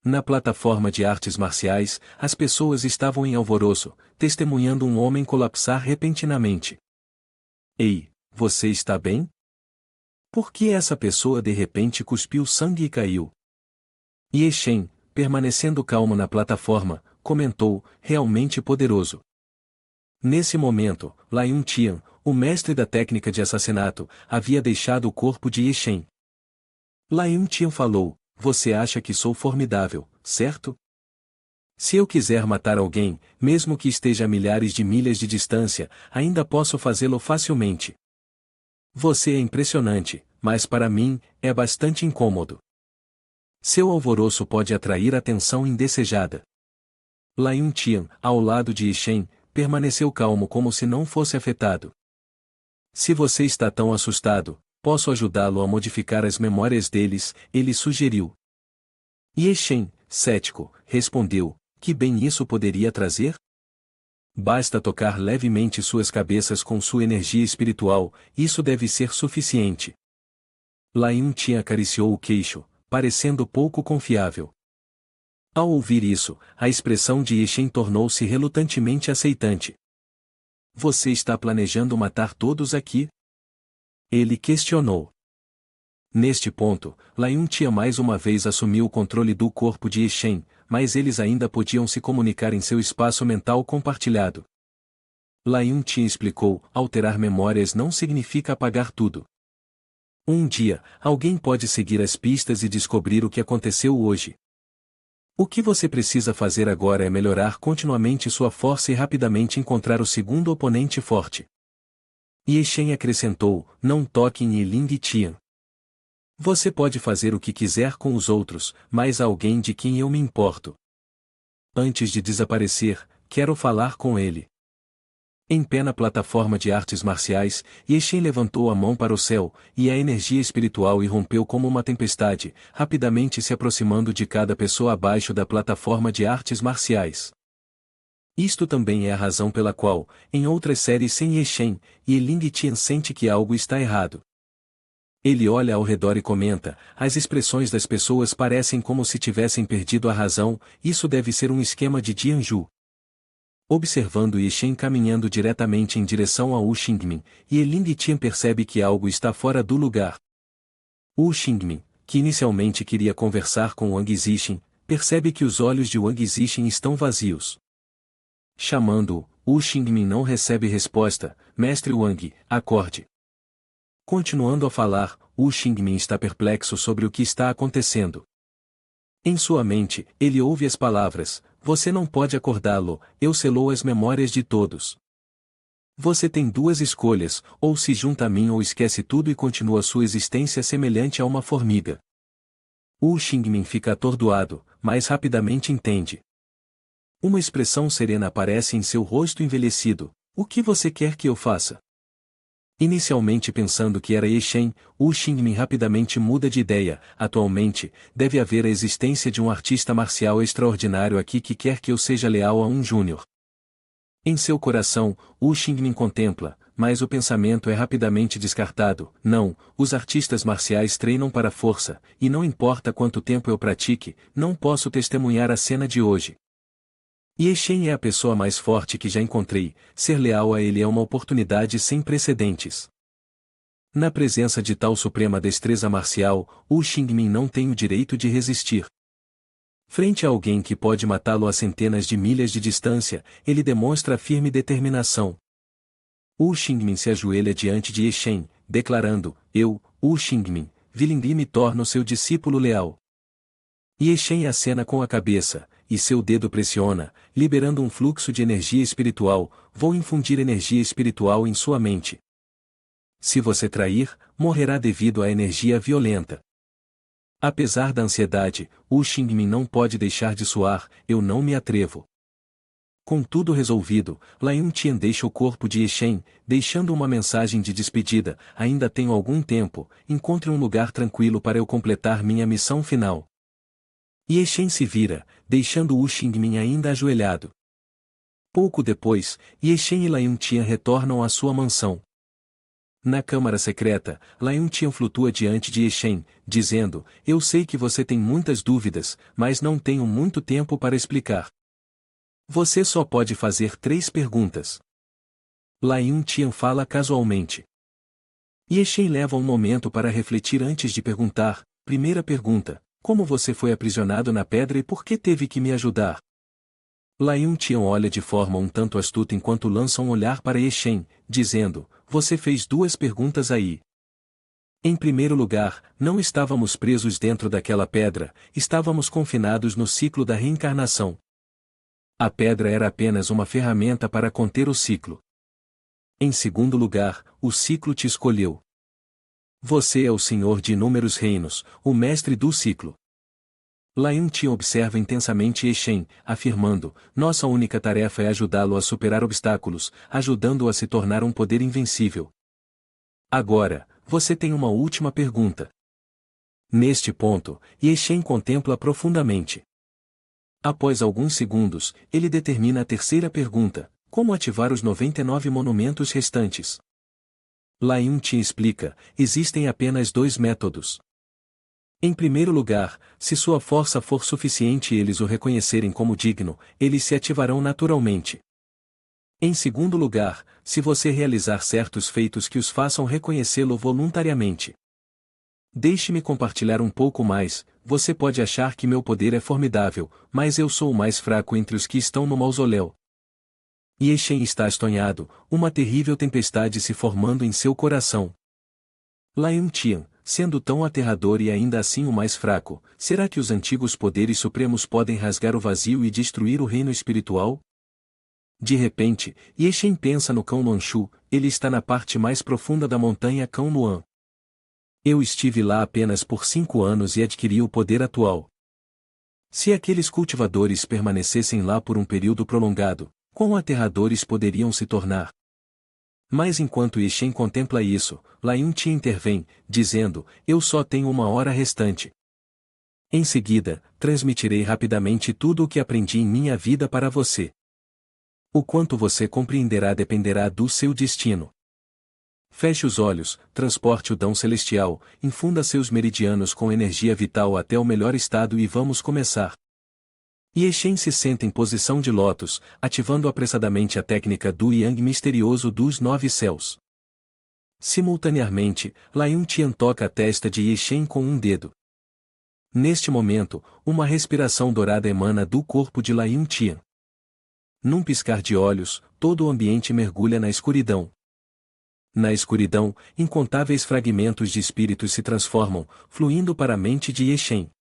Na plataforma de artes marciais, as pessoas estavam em alvoroço, testemunhando um homem colapsar repentinamente. Ei, você está bem? Por que essa pessoa de repente cuspiu sangue e caiu? Ye Shen, permanecendo calmo na plataforma, comentou, realmente poderoso. Nesse momento, Lai Yun-tian, o mestre da técnica de assassinato, havia deixado o corpo de Ye Shen. Lai Yun-tian falou, você acha que sou formidável, certo? Se eu quiser matar alguém, mesmo que esteja a milhares de milhas de distância, ainda posso fazê-lo facilmente. Você é impressionante, mas para mim, é bastante incômodo. Seu alvoroço pode atrair atenção indesejada. Lai Yun-tian, ao lado de Ye Shen, permaneceu calmo como se não fosse afetado. Se você está tão assustado, posso ajudá-lo a modificar as memórias deles, ele sugeriu. Ye Shen, cético, respondeu, que bem isso poderia trazer? Basta tocar levemente suas cabeças com sua energia espiritual, isso deve ser suficiente. Lai Yun-tian acariciou o queixo, parecendo pouco confiável. Ao ouvir isso, a expressão de Ye Shen tornou-se relutantemente aceitante. Você está planejando matar todos aqui? Ele questionou. Neste ponto, Lai Yun-tian mais uma vez assumiu o controle do corpo de Ye Shen, mas eles ainda podiam se comunicar em seu espaço mental compartilhado. Lai Yun-tian explicou, alterar memórias não significa apagar tudo. Um dia, alguém pode seguir as pistas e descobrir o que aconteceu hoje. O que você precisa fazer agora é melhorar continuamente sua força e rapidamente encontrar o segundo oponente forte. Ye Shen acrescentou, não toque em Yiling Tian. Você pode fazer o que quiser com os outros, mas há alguém de quem eu me importo. Antes de desaparecer, quero falar com ele. Em pé na plataforma de artes marciais, Ye Shen levantou a mão para o céu, e a energia espiritual irrompeu como uma tempestade, rapidamente se aproximando de cada pessoa abaixo da plataforma de artes marciais. Isto também é a razão pela qual, em outras séries sem Ye Shen, Yiling Tian sente que algo está errado. Ele olha ao redor e comenta, as expressões das pessoas parecem como se tivessem perdido a razão, isso deve ser um esquema de Jianzhu. Observando Ye Shen caminhando diretamente em direção a Wu Xingmin, Yiling Tian percebe que algo está fora do lugar. Wu Xingmin, que inicialmente queria conversar com Wang Zixin, percebe que os olhos de Wang Zixin estão vazios. Chamando-o, Wu Xingmin não recebe resposta, mestre Wang, acorde. Continuando a falar, Wu Xingmin está perplexo sobre o que está acontecendo. Em sua mente, ele ouve as palavras, você não pode acordá-lo, eu selou as memórias de todos. Você tem duas escolhas, ou se junta a mim ou esquece tudo e continua sua existência semelhante a uma formiga. Wu Xingmin fica atordoado, mas rapidamente entende. Uma expressão serena aparece em seu rosto envelhecido, o que você quer que eu faça? Inicialmente pensando que era Ye Shen, Wu Xingmin rapidamente muda de ideia, atualmente, deve haver a existência de um artista marcial extraordinário aqui que quer que eu seja leal a um júnior. Em seu coração, Wu Xingmin contempla, mas o pensamento é rapidamente descartado, não, os artistas marciais treinam para a força, e não importa quanto tempo eu pratique, não posso testemunhar a cena de hoje. Ye Shen é a pessoa mais forte que já encontrei, ser leal a ele é uma oportunidade sem precedentes. Na presença de tal suprema destreza marcial, Wu Xingmin não tem o direito de resistir. Frente a alguém que pode matá-lo a centenas de milhas de distância, ele demonstra firme determinação. Wu Xingmin se ajoelha diante de Ye Shen, declarando: Eu, Wu Xingmin, Vilingui me torno seu discípulo leal. Ye Shen acena com a cabeça, e seu dedo pressiona, liberando um fluxo de energia espiritual. Vou infundir energia espiritual em sua mente. Se você trair, morrerá devido à energia violenta. Apesar da ansiedade, Wu Xingmin não pode deixar de suar. Eu não me atrevo. Com tudo resolvido, Lai Yuntian deixa o corpo de Ye Shen, deixando uma mensagem de despedida: ainda tenho algum tempo, encontre um lugar tranquilo para eu completar minha missão final. Ye Shen se vira, deixando Wu Xingmin ainda ajoelhado. Pouco depois, Ye Shen e Lai Yuntian retornam à sua mansão. Na câmara secreta, Lai Yuntian flutua diante de Ye Shen, dizendo: Eu sei que você tem muitas dúvidas, mas não tenho muito tempo para explicar. Você só pode fazer 3 perguntas. Lai Yuntian fala casualmente. Ye Shen leva um momento para refletir antes de perguntar. Primeira pergunta: como você foi aprisionado na pedra e por que teve que me ajudar? Lai Yuntian olha de forma um tanto astuta enquanto lança um olhar para Ye Shen, dizendo: Você fez 2 perguntas aí. Em primeiro lugar, não estávamos presos dentro daquela pedra, estávamos confinados no ciclo da reencarnação. A pedra era apenas uma ferramenta para conter o ciclo. Em segundo lugar, o ciclo te escolheu. Você é o senhor de inúmeros reinos, o mestre do ciclo. Lai Yuntian observa intensamente Ye Shen, afirmando: Nossa única tarefa é ajudá-lo a superar obstáculos, ajudando-o a se tornar um poder invencível. Agora, você tem uma última pergunta. Neste ponto, Ye Shen contempla profundamente. Após alguns segundos, ele determina a terceira pergunta: como ativar os 99 monumentos restantes? Lai Yuntian explica: existem apenas 2 métodos. Em primeiro lugar, se sua força for suficiente e eles o reconhecerem como digno, eles se ativarão naturalmente. Em segundo lugar, se você realizar certos feitos que os façam reconhecê-lo voluntariamente. Deixe-me compartilhar um pouco mais. Você pode achar que meu poder é formidável, mas eu sou o mais fraco entre os que estão no mausoléu. Ye Shen está astonhado, uma terrível tempestade se formando em seu coração. Lai Yuntian, sendo tão aterrador e ainda assim o mais fraco, será que os antigos poderes supremos podem rasgar o vazio e destruir o reino espiritual? De repente, Ye Shen pensa no cão Luanshu. Ele está na parte mais profunda da montanha Cão Luan. Eu estive lá apenas por 5 anos e adquiri o poder atual. Se aqueles cultivadores permanecessem lá por um período prolongado, quão aterradores poderiam se tornar? Mas enquanto Ye Shen contempla isso, Lai Yuntian intervém, dizendo: Eu só tenho 1 hora restante. Em seguida, transmitirei rapidamente tudo o que aprendi em minha vida para você. O quanto você compreenderá dependerá do seu destino. Feche os olhos, transporte o dom celestial, infunda seus meridianos com energia vital até o melhor estado e vamos começar. Ye Shen se senta em posição de lótus, ativando apressadamente a técnica do Yang misterioso dos 9 céus. Simultaneamente, Lai Yuntian toca a testa de Ye Shen com um dedo. Neste momento, uma respiração dourada emana do corpo de Lai Yuntian. Num piscar de olhos, todo o ambiente mergulha na escuridão. Na escuridão, incontáveis fragmentos de espíritos se transformam, fluindo para a mente de Ye Shen.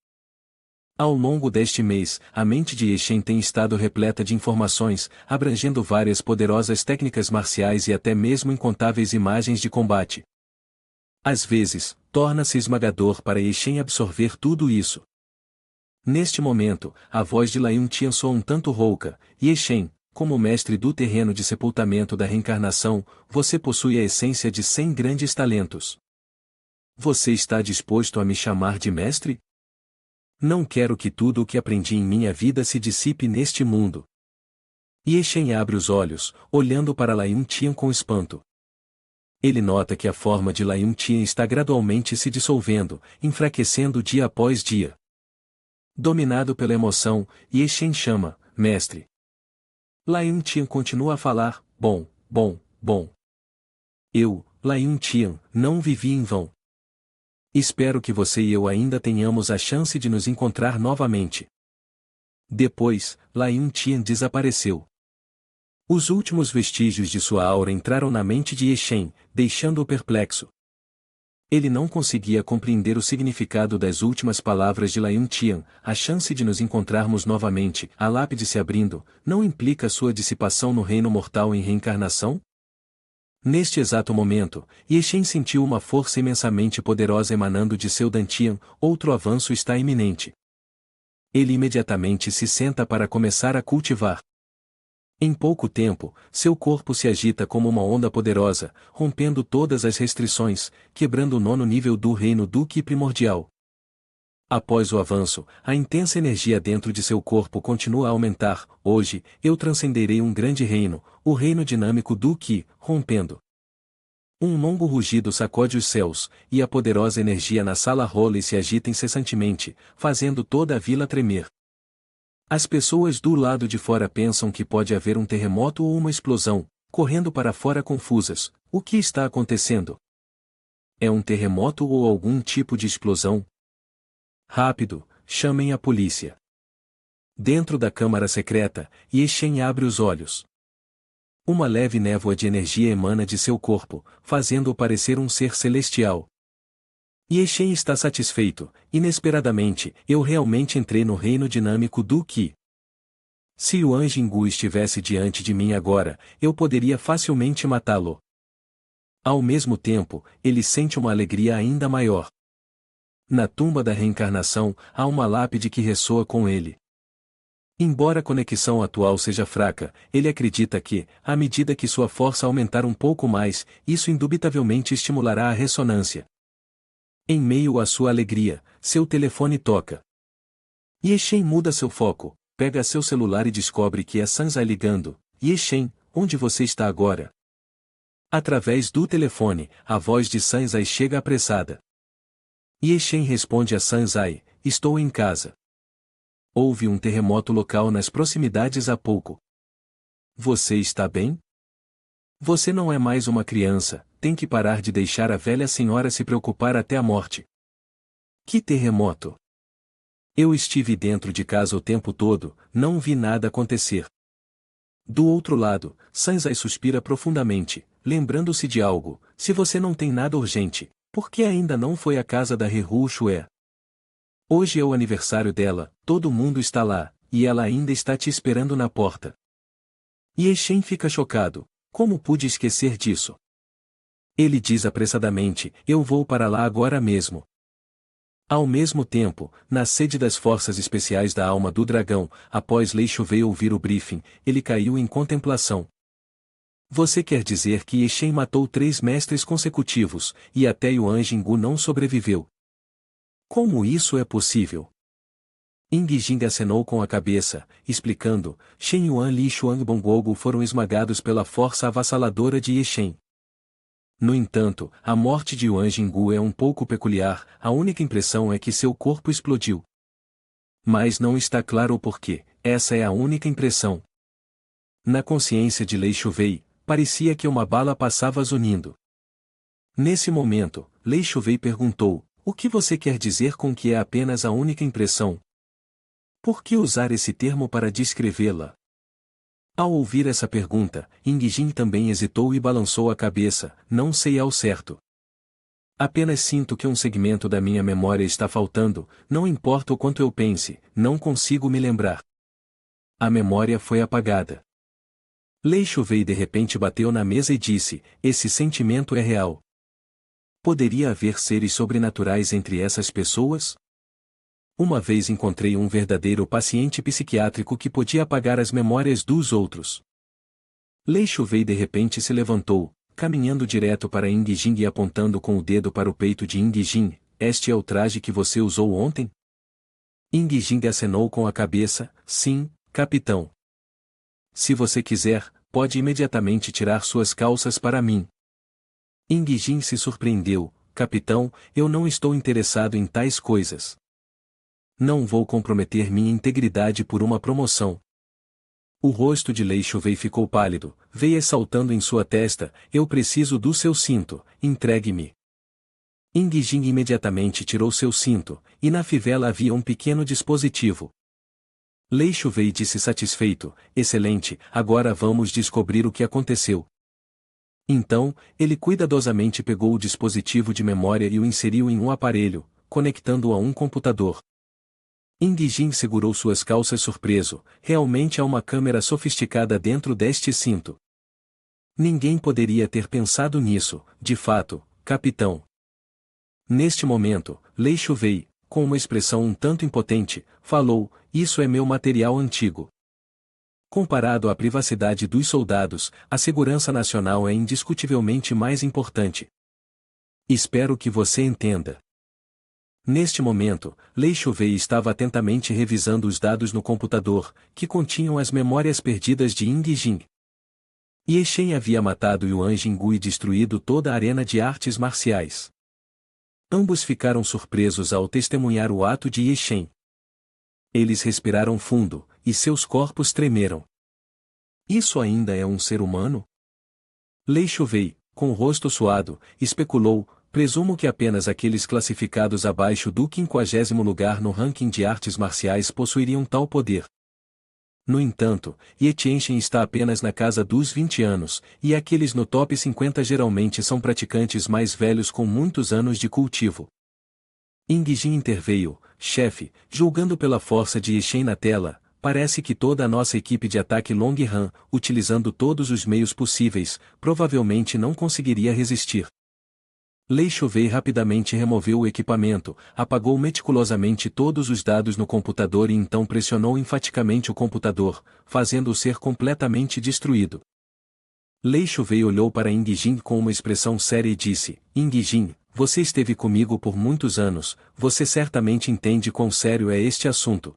Ao longo deste mês, a mente de Ye Shen tem estado repleta de informações, abrangendo várias poderosas técnicas marciais e até mesmo incontáveis imagens de combate. Às vezes, torna-se esmagador para Ye Shen absorver tudo isso. Neste momento, a voz de Lai Yuntian soa um tanto rouca: Ye Shen, como mestre do terreno de sepultamento da reencarnação, você possui a essência de 100 grandes talentos. Você está disposto a me chamar de mestre? Não quero que tudo o que aprendi em minha vida se dissipe neste mundo. Ye Shen abre os olhos, olhando para Lai Yuntian com espanto. Ele nota que a forma de Lai Yuntian está gradualmente se dissolvendo, enfraquecendo dia após dia. Dominado pela emoção, Ye Shen chama: mestre. Lai Yuntian continua a falar: bom. Eu, Lai Yuntian, não vivi em vão. Espero que você e eu ainda tenhamos a chance de nos encontrar novamente. Depois, Lai Yuntian desapareceu. Os últimos vestígios de sua aura entraram na mente de Ye Shen, deixando-o perplexo. Ele não conseguia compreender o significado das últimas palavras de Lai Yuntian. A chance de nos encontrarmos novamente, a lápide se abrindo, não implica sua dissipação no reino mortal em reencarnação? Neste exato momento, Ye Shen sentiu uma força imensamente poderosa emanando de seu dantian. Outro avanço está iminente. Ele imediatamente se senta para começar a cultivar. Em pouco tempo, seu corpo se agita como uma onda poderosa, rompendo todas as restrições, quebrando o 9º nível do reino do Qi primordial. Após o avanço, a intensa energia dentro de seu corpo continua a aumentar. Hoje, eu transcenderei um grande reino, o reino dinâmico do Qi, rompendo. Um longo rugido sacode os céus, e a poderosa energia na sala rola e se agita incessantemente, fazendo toda a vila tremer. As pessoas do lado de fora pensam que pode haver um terremoto ou uma explosão, correndo para fora confusas. O que está acontecendo? É um terremoto ou algum tipo de explosão? Rápido, chamem a polícia. Dentro da câmara secreta, Ye Shen abre os olhos. Uma leve névoa de energia emana de seu corpo, fazendo-o parecer um ser celestial. Ye Shen está satisfeito. Inesperadamente, eu realmente entrei no reino dinâmico do Qi. Se Yuan Jinggu estivesse diante de mim agora, eu poderia facilmente matá-lo. Ao mesmo tempo, ele sente uma alegria ainda maior. Na tumba da reencarnação, há uma lápide que ressoa com ele. Embora a conexão atual seja fraca, ele acredita que, à medida que sua força aumentar um pouco mais, isso indubitavelmente estimulará a ressonância. Em meio à sua alegria, seu telefone toca. Ye Shen muda seu foco, pega seu celular e descobre que é Sanzai ligando. Ye Shen, onde você está agora? Através do telefone, a voz de Sanzai chega apressada. Ye Shen responde a Sanzai: estou em casa. Houve um terremoto local nas proximidades há pouco. Você está bem? Você não é mais uma criança, tem que parar de deixar a velha senhora se preocupar até a morte. Que terremoto? Eu estive dentro de casa o tempo todo, não vi nada acontecer. Do outro lado, Sanzai suspira profundamente, lembrando-se de algo. Se você não tem nada urgente, por que ainda não foi à casa da Heru Shue? Hoje é o aniversário dela, todo mundo está lá, e ela ainda está te esperando na porta. Ye Shen fica chocado. Como pude esquecer disso? Ele diz apressadamente: eu vou para lá agora mesmo. Ao mesmo tempo, na sede das Forças Especiais da Alma do Dragão, após Lei Shuwei ouvir o briefing, ele caiu em contemplação. Você quer dizer que Ye Shen matou 3 mestres consecutivos, e até Yuan Jinggu não sobreviveu? Como isso é possível? Ying Jing acenou com a cabeça, explicando: Shen Yuan Li e Xuan Bongogo foram esmagados pela força avassaladora de Ye Shen. No entanto, a morte de Yuan Jinggu é um pouco peculiar, a única impressão é que seu corpo explodiu. Mas não está claro o porquê, essa é a única impressão. Na consciência de Lei Shuwei, parecia que uma bala passava zunindo. Nesse momento, Lei Shuwei perguntou: o que você quer dizer com que é apenas a única impressão? Por que usar esse termo para descrevê-la? Ao ouvir essa pergunta, Ying Jing também hesitou e balançou a cabeça: não sei ao certo. Apenas sinto que um segmento da minha memória está faltando, não importa o quanto eu pense, não consigo me lembrar. A memória foi apagada. Lei Shuwei de repente bateu na mesa e disse: esse sentimento é real. Poderia haver seres sobrenaturais entre essas pessoas? Uma vez encontrei um verdadeiro paciente psiquiátrico que podia apagar as memórias dos outros. Lei Shuwei de repente se levantou, caminhando direto para Ying Jing e apontando com o dedo para o peito de Ying Jing: este é o traje que você usou ontem? Ying Jing acenou com a cabeça: sim, capitão. Se você quiser, pode imediatamente tirar suas calças para mim. Ying Jing se surpreendeu: capitão, eu não estou interessado em tais coisas. Não vou comprometer minha integridade por uma promoção. O rosto de Lei Shuwei ficou pálido, veias saltando em sua testa: eu preciso do seu cinto, entregue-me. Ying Jing imediatamente tirou seu cinto, e na fivela havia um pequeno dispositivo. Lei Shuwei disse satisfeito, excelente, agora vamos descobrir o que aconteceu. Então, ele cuidadosamente pegou o dispositivo de memória e o inseriu em um aparelho, conectando-o a um computador. Ying Jin segurou suas calças surpreso, realmente há uma câmera sofisticada dentro deste cinto. Ninguém poderia ter pensado nisso, de fato, capitão. Neste momento, Lei Shuwei, com uma expressão um tanto impotente, falou, isso é meu material antigo. Comparado à privacidade dos soldados, a segurança nacional é indiscutivelmente mais importante. Espero que você entenda. Neste momento, Lei Shuwei estava atentamente revisando os dados no computador, que continham as memórias perdidas de Ying Jin. Ye Shen havia matado Yuan Jinggu e destruído toda a arena de artes marciais. Ambos ficaram surpresos ao testemunhar o ato de Ye Shen. Eles respiraram fundo, e seus corpos tremeram. Isso ainda é um ser humano? Lei Shuwei, com o rosto suado, especulou, presumo que apenas aqueles classificados abaixo do 50º lugar no ranking de artes marciais possuiriam tal poder. No entanto, Ye Tianchen está apenas na casa dos 20 anos, e aqueles no top 50 geralmente são praticantes mais velhos com muitos anos de cultivo. Ying Jin interveio, chefe, julgando pela força de Ye Shen na tela, parece que toda a nossa equipe de ataque Long Han, utilizando todos os meios possíveis, provavelmente não conseguiria resistir. Lei Shuwei rapidamente removeu o equipamento, apagou meticulosamente todos os dados no computador e então pressionou enfaticamente o computador, fazendo-o ser completamente destruído. Lei Shuwei olhou para Ying Jin com uma expressão séria e disse, Ying Jin, você esteve comigo por muitos anos, você certamente entende quão sério é este assunto.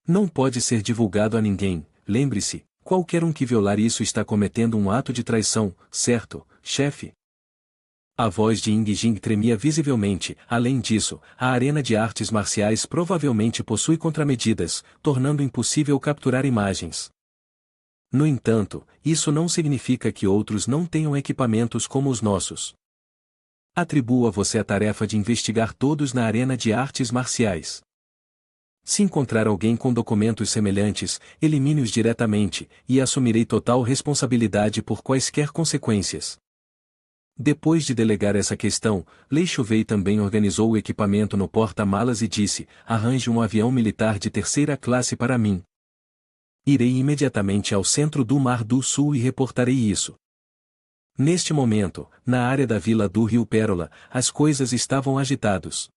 Não pode ser divulgado a ninguém, lembre-se, qualquer um que violar isso está cometendo um ato de traição, certo, chefe? A voz de Ying Jin tremia visivelmente, além disso, a arena de artes marciais provavelmente possui contramedidas, tornando impossível capturar imagens. No entanto, isso não significa que outros não tenham equipamentos como os nossos. Atribuo a você a tarefa de investigar todos na arena de artes marciais. Se encontrar alguém com documentos semelhantes, elimine-os diretamente, e assumirei total responsabilidade por quaisquer consequências. Depois de delegar essa questão, Lei Shuwei também organizou o equipamento no porta-malas e disse, arranje um avião militar de terceira classe para mim. Irei imediatamente ao centro do Mar do Sul e reportarei isso. Neste momento, na área da vila do Rio Pérola, as coisas estavam agitadas.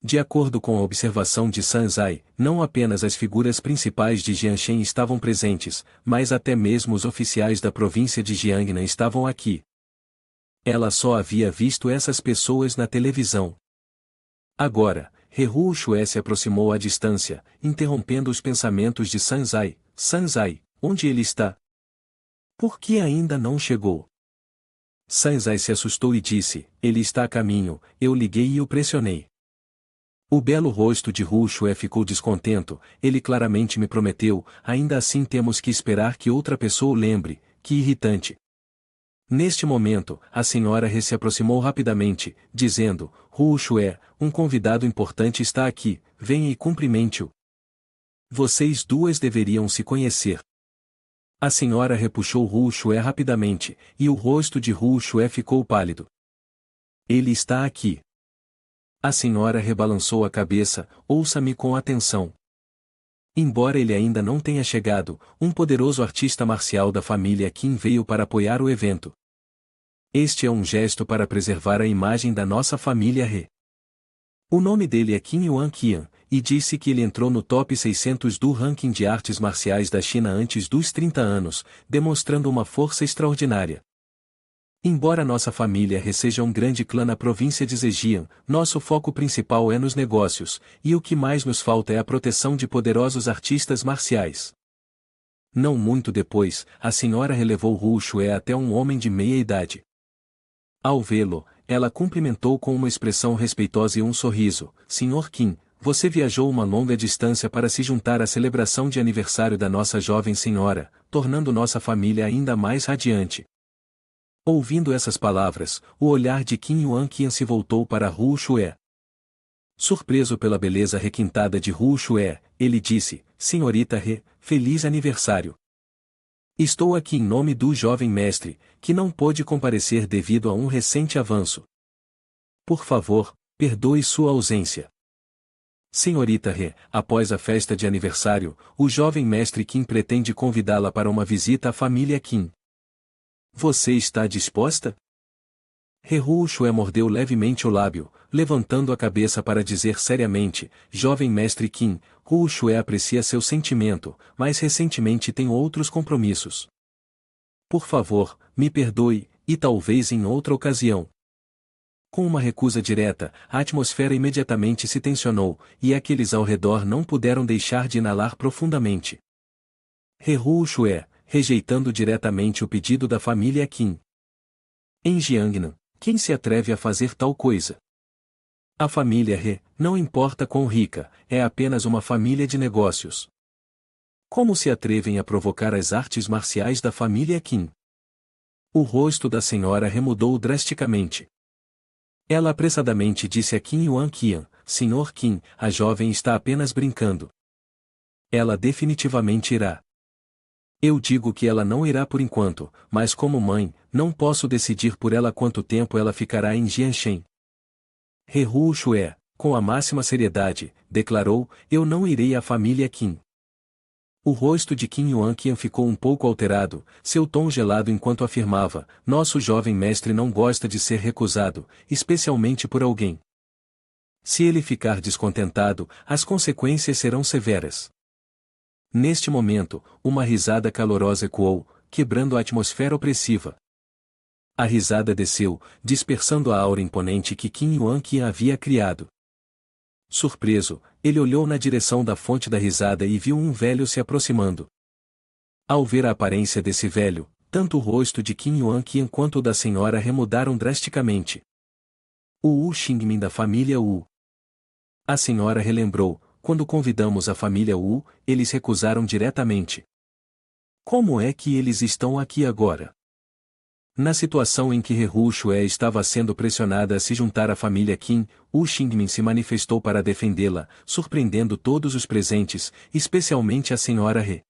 De acordo com a observação de Sanzai, não apenas as figuras principais de Jianshen estavam presentes, mas até mesmo os oficiais da província de Jiangnan estavam aqui. Ela só havia visto essas pessoas na televisão. Agora, Heru Shue se aproximou à distância, interrompendo os pensamentos de Sanzai. Sanzai, onde ele está? Por que ainda não chegou? Sanzai se assustou e disse, ele está a caminho, eu liguei e o pressionei. O belo rosto de Hu Shue ficou descontento, ele claramente me prometeu, ainda assim temos que esperar que outra pessoa o lembre, que irritante. Neste momento, a senhora He se aproximou rapidamente, dizendo, Hu Shue, um convidado importante está aqui, venha e cumprimente-o. Vocês duas deveriam se conhecer. A senhora repuxou Hu Shue rapidamente, e o rosto de Hu Shue ficou pálido. Ele está aqui. A senhora rebalançou a cabeça, ouça-me com atenção. Embora ele ainda não tenha chegado, um poderoso artista marcial da família Qin veio para apoiar o evento. Este é um gesto para preservar a imagem da nossa família He. O nome dele é Qin Yuan Qian, e disse que ele entrou no top 600 do ranking de artes marciais da China antes dos 30 anos, demonstrando uma força extraordinária. Embora nossa família He seja um grande clã na província de Zhejiang, nosso foco principal é nos negócios, e o que mais nos falta é a proteção de poderosos artistas marciais. Não muito depois, a senhora relevou Hu Shue até um homem de meia idade. Ao vê-lo, ela cumprimentou com uma expressão respeitosa e um sorriso, Sr. Qin, você viajou uma longa distância para se juntar à celebração de aniversário da nossa jovem senhora, tornando nossa família ainda mais radiante. Ouvindo essas palavras, o olhar de Qin Yuan Qian se voltou para Hu Shue. Surpreso pela beleza requintada de Hu Shue, ele disse, Senhorita He, feliz aniversário. Estou aqui em nome do jovem mestre, que não pôde comparecer devido a um recente avanço. Por favor, perdoe sua ausência. Senhorita He, após a festa de aniversário, o jovem mestre Qin pretende convidá-la para uma visita à família Qin. Você está disposta? He Hu Shue mordeu levemente o lábio, levantando a cabeça para dizer seriamente, jovem mestre Qin, Hu Shue aprecia seu sentimento, mas recentemente tem outros compromissos. Por favor, me perdoe, e talvez em outra ocasião. Com uma recusa direta, a atmosfera imediatamente se tensionou, e aqueles ao redor não puderam deixar de inalar profundamente. He Hu Shue, rejeitando diretamente o pedido da família Qin. Em Jiangnan, quem se atreve a fazer tal coisa? A família He, não importa quão rica, é apenas uma família de negócios. Como se atrevem a provocar as artes marciais da família Qin? O rosto da senhora He mudou drasticamente. Ela apressadamente disse a Qin Yuan Qian, Senhor Qin, a jovem está apenas brincando. Ela definitivamente irá. Eu digo que ela não irá por enquanto, mas como mãe, não posso decidir por ela quanto tempo ela ficará em Jianshen. He Hu Shue, com a máxima seriedade, declarou, eu não irei à família Qin. O rosto de Qin Yuan Qian ficou um pouco alterado, seu tom gelado enquanto afirmava, nosso jovem mestre não gosta de ser recusado, especialmente por alguém. Se ele ficar descontentado, as consequências serão severas. Neste momento, uma risada calorosa ecoou, quebrando a atmosfera opressiva. A risada desceu, dispersando a aura imponente que Qin Yuan Qian havia criado. Surpreso, ele olhou na direção da fonte da risada e viu um velho se aproximando. Ao ver a aparência desse velho, tanto o rosto de Qin Yuan Qian quanto o da senhora remudaram drasticamente. O Wu Xingmin da família Wu. A senhora relembrou, quando convidamos a família Wu, eles recusaram diretamente. Como é que eles estão aqui agora? Na situação em que He Hu Shue estava sendo pressionada a se juntar à família Qin, Wu Xingmin se manifestou para defendê-la, surpreendendo todos os presentes, especialmente a senhora He.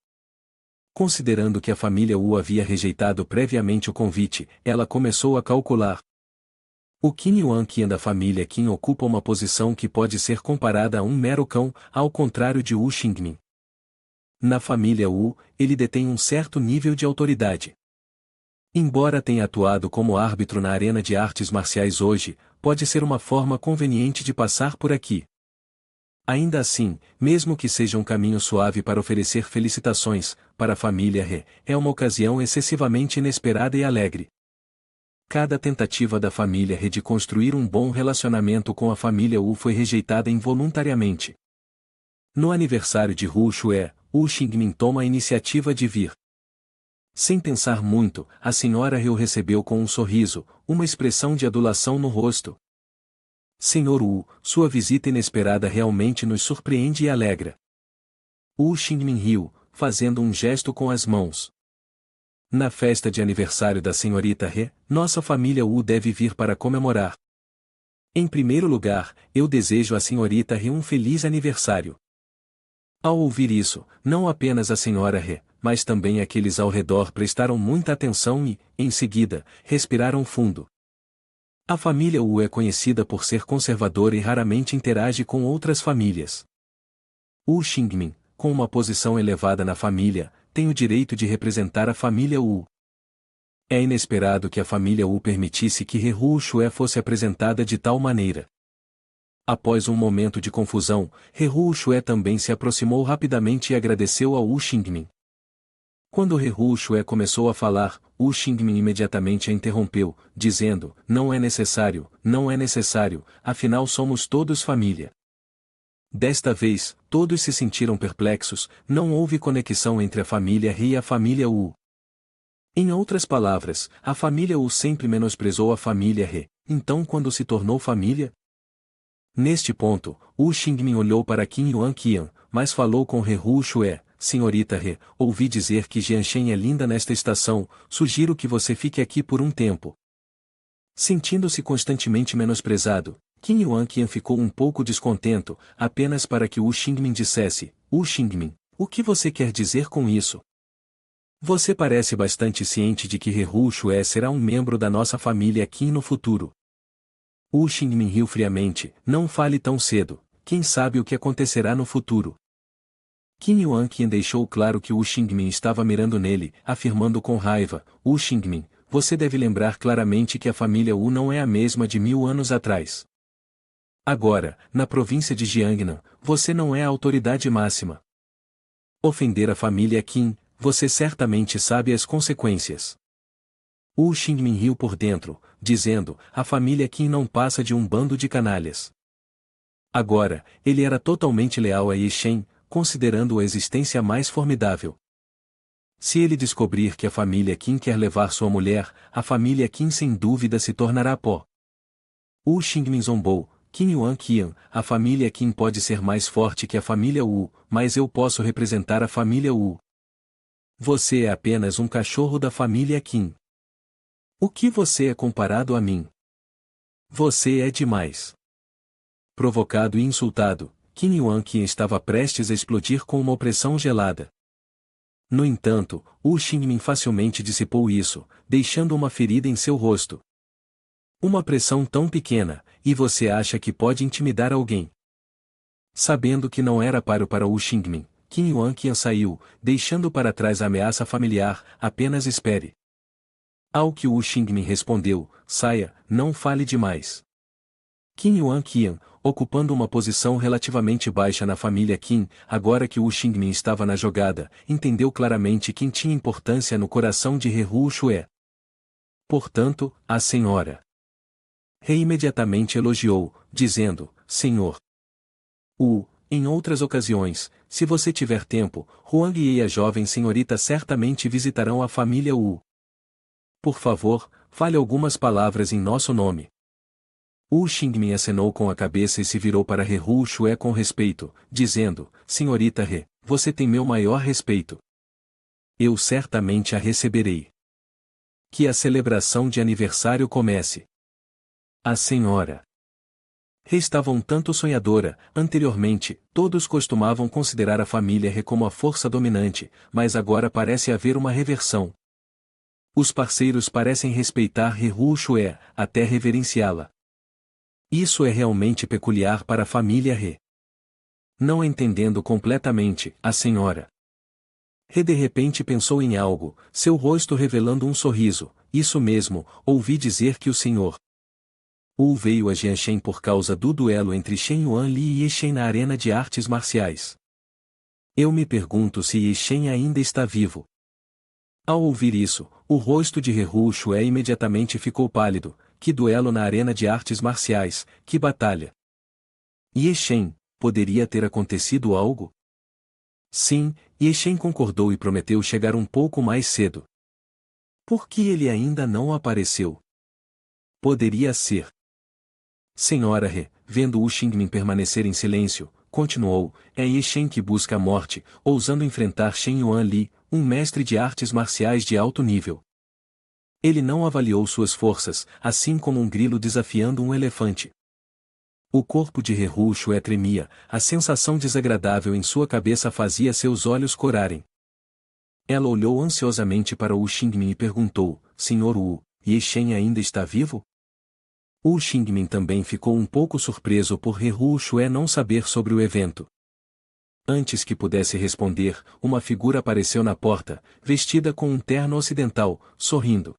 Considerando que a família Wu havia rejeitado previamente o convite, ela começou a calcular. O Qin Yuan Qian da família Qin ocupa uma posição que pode ser comparada a um mero cão, ao contrário de Wu Xingmin. Na família Wu, ele detém um certo nível de autoridade. Embora tenha atuado como árbitro na arena de artes marciais hoje, pode ser uma forma conveniente de passar por aqui. Ainda assim, mesmo que seja um caminho suave para oferecer felicitações, para a família He, é uma ocasião excessivamente inesperada e alegre. Cada tentativa da família He de construir um bom relacionamento com a família Wu foi rejeitada involuntariamente. No aniversário de Hu Shue, Wu Xingmin toma a iniciativa de vir. Sem pensar muito, a senhora He o recebeu com um sorriso, uma expressão de adulação no rosto. Senhor Wu, sua visita inesperada realmente nos surpreende e alegra. Wu Xingmin riu, fazendo um gesto com as mãos. Na festa de aniversário da senhorita He, nossa família Wu deve vir para comemorar. Em primeiro lugar, eu desejo à senhorita He um feliz aniversário. Ao ouvir isso, não apenas a senhora He, mas também aqueles ao redor prestaram muita atenção e, em seguida, respiraram fundo. A família Wu é conhecida por ser conservadora e raramente interage com outras famílias. Wu Xingmin, com uma posição elevada na família, tem o direito de representar a família Wu. É inesperado que a família Wu permitisse que He Hu Shue fosse apresentada de tal maneira. Após um momento de confusão, He Hu Shue também se aproximou rapidamente e agradeceu ao Wu Xingmin. Quando He Hu Shue começou a falar, Wu Xingmin imediatamente a interrompeu, dizendo, não é necessário, afinal somos todos família. Desta vez, todos se sentiram perplexos, não houve conexão entre a família He e a família Wu. Em outras palavras, a família Wu sempre menosprezou a família He, então quando se tornou família? Neste ponto, Wu Xingmin olhou para Qin Yuan Qian, mas falou com He Hu Shue, senhorita He, ouvi dizer que Jianshen é linda nesta estação, sugiro que você fique aqui por um tempo. Sentindo-se constantemente menosprezado, Qin Yuan Qian ficou um pouco descontento, apenas para que Wu Xingmin dissesse: Wu Xingmin, o que você quer dizer com isso? Você parece bastante ciente de que He Hu Shue será um membro da nossa família Qin no futuro. Wu Xingmin riu friamente: não fale tão cedo, quem sabe o que acontecerá no futuro. Qin Yuan Qian deixou claro que Wu Xingmin estava mirando nele, afirmando com raiva: Wu Xingmin, você deve lembrar claramente que a família Wu não é a mesma de 1000 anos atrás. Agora, na província de Jiangnan, você não é a autoridade máxima. Ofender a família Qin, você certamente sabe as consequências. Wu Xingmin riu por dentro, dizendo: a família Qin não passa de um bando de canalhas. Agora, ele era totalmente leal a Ye Shen, considerando-a existência mais formidável. Se ele descobrir que a família Qin quer levar sua mulher, a família Qin sem dúvida se tornará pó. Wu Xingmin zombou: Qin Yuan Qian, a família Qin pode ser mais forte que a família Wu, mas eu posso representar a família Wu. Você é apenas um cachorro da família Qin. O que você é comparado a mim? Você é demais. Provocado e insultado, Qin Yuan Qian estava prestes a explodir com uma opressão gelada. No entanto, Wu Xingmin facilmente dissipou isso, deixando uma ferida em seu rosto. Uma pressão tão pequena, e você acha que pode intimidar alguém? Sabendo que não era páreo para Wu Xingmin, Qin Yuan Qian saiu, deixando para trás a ameaça familiar: apenas espere. Ao que Wu Xingmin respondeu: saia, não fale demais. Qin Yuan Qian, ocupando uma posição relativamente baixa na família Qin, agora que Wu Xingmin estava na jogada, entendeu claramente quem tinha importância no coração de He Hu Shue. Portanto, a senhora He imediatamente elogiou, dizendo: Senhor Wu, em outras ocasiões, se você tiver tempo, Huang e a jovem senhorita certamente visitarão a família Wu. Por favor, fale algumas palavras em nosso nome. Wu Xingmin acenou com a cabeça e se virou para He Hu Shue com respeito, dizendo: Senhorita He, você tem meu maior respeito. Eu certamente a receberei. Que a celebração de aniversário comece. A senhora He estava um tanto sonhadora. Anteriormente, todos costumavam considerar a família He como a força dominante, mas agora parece haver uma reversão. Os parceiros parecem respeitar He Hu Shue, até reverenciá-la. Isso é realmente peculiar para a família He. Não entendendo completamente, a senhora He de repente pensou em algo, seu rosto revelando um sorriso. Isso mesmo, ouvi dizer que o senhor Wu veio a Jianshen por causa do duelo entre Shen Yuanli e Ye Shen na arena de artes marciais. Eu me pergunto se Ye Shen ainda está vivo. Ao ouvir isso, o rosto de He Hu Shue imediatamente ficou pálido. Que duelo na arena de artes marciais, que batalha! Ye Shen, poderia ter acontecido algo? Sim, Ye Shen concordou e prometeu chegar um pouco mais cedo. Por que ele ainda não apareceu? Poderia ser. Senhora He, vendo Wu Xingmin permanecer em silêncio, continuou: é Ye Shen que busca a morte, ousando enfrentar Shen Yuanli, um mestre de artes marciais de alto nível. Ele não avaliou suas forças, assim como um grilo desafiando um elefante. O corpo de He Hu Shue tremia, a sensação desagradável em sua cabeça fazia seus olhos corarem. Ela olhou ansiosamente para Wu Xingmin e perguntou: Senhor Wu, Ye Shen ainda está vivo? Wu Xingmin também ficou um pouco surpreso por He Hu Shue não saber sobre o evento. Antes que pudesse responder, uma figura apareceu na porta, vestida com um terno ocidental, sorrindo.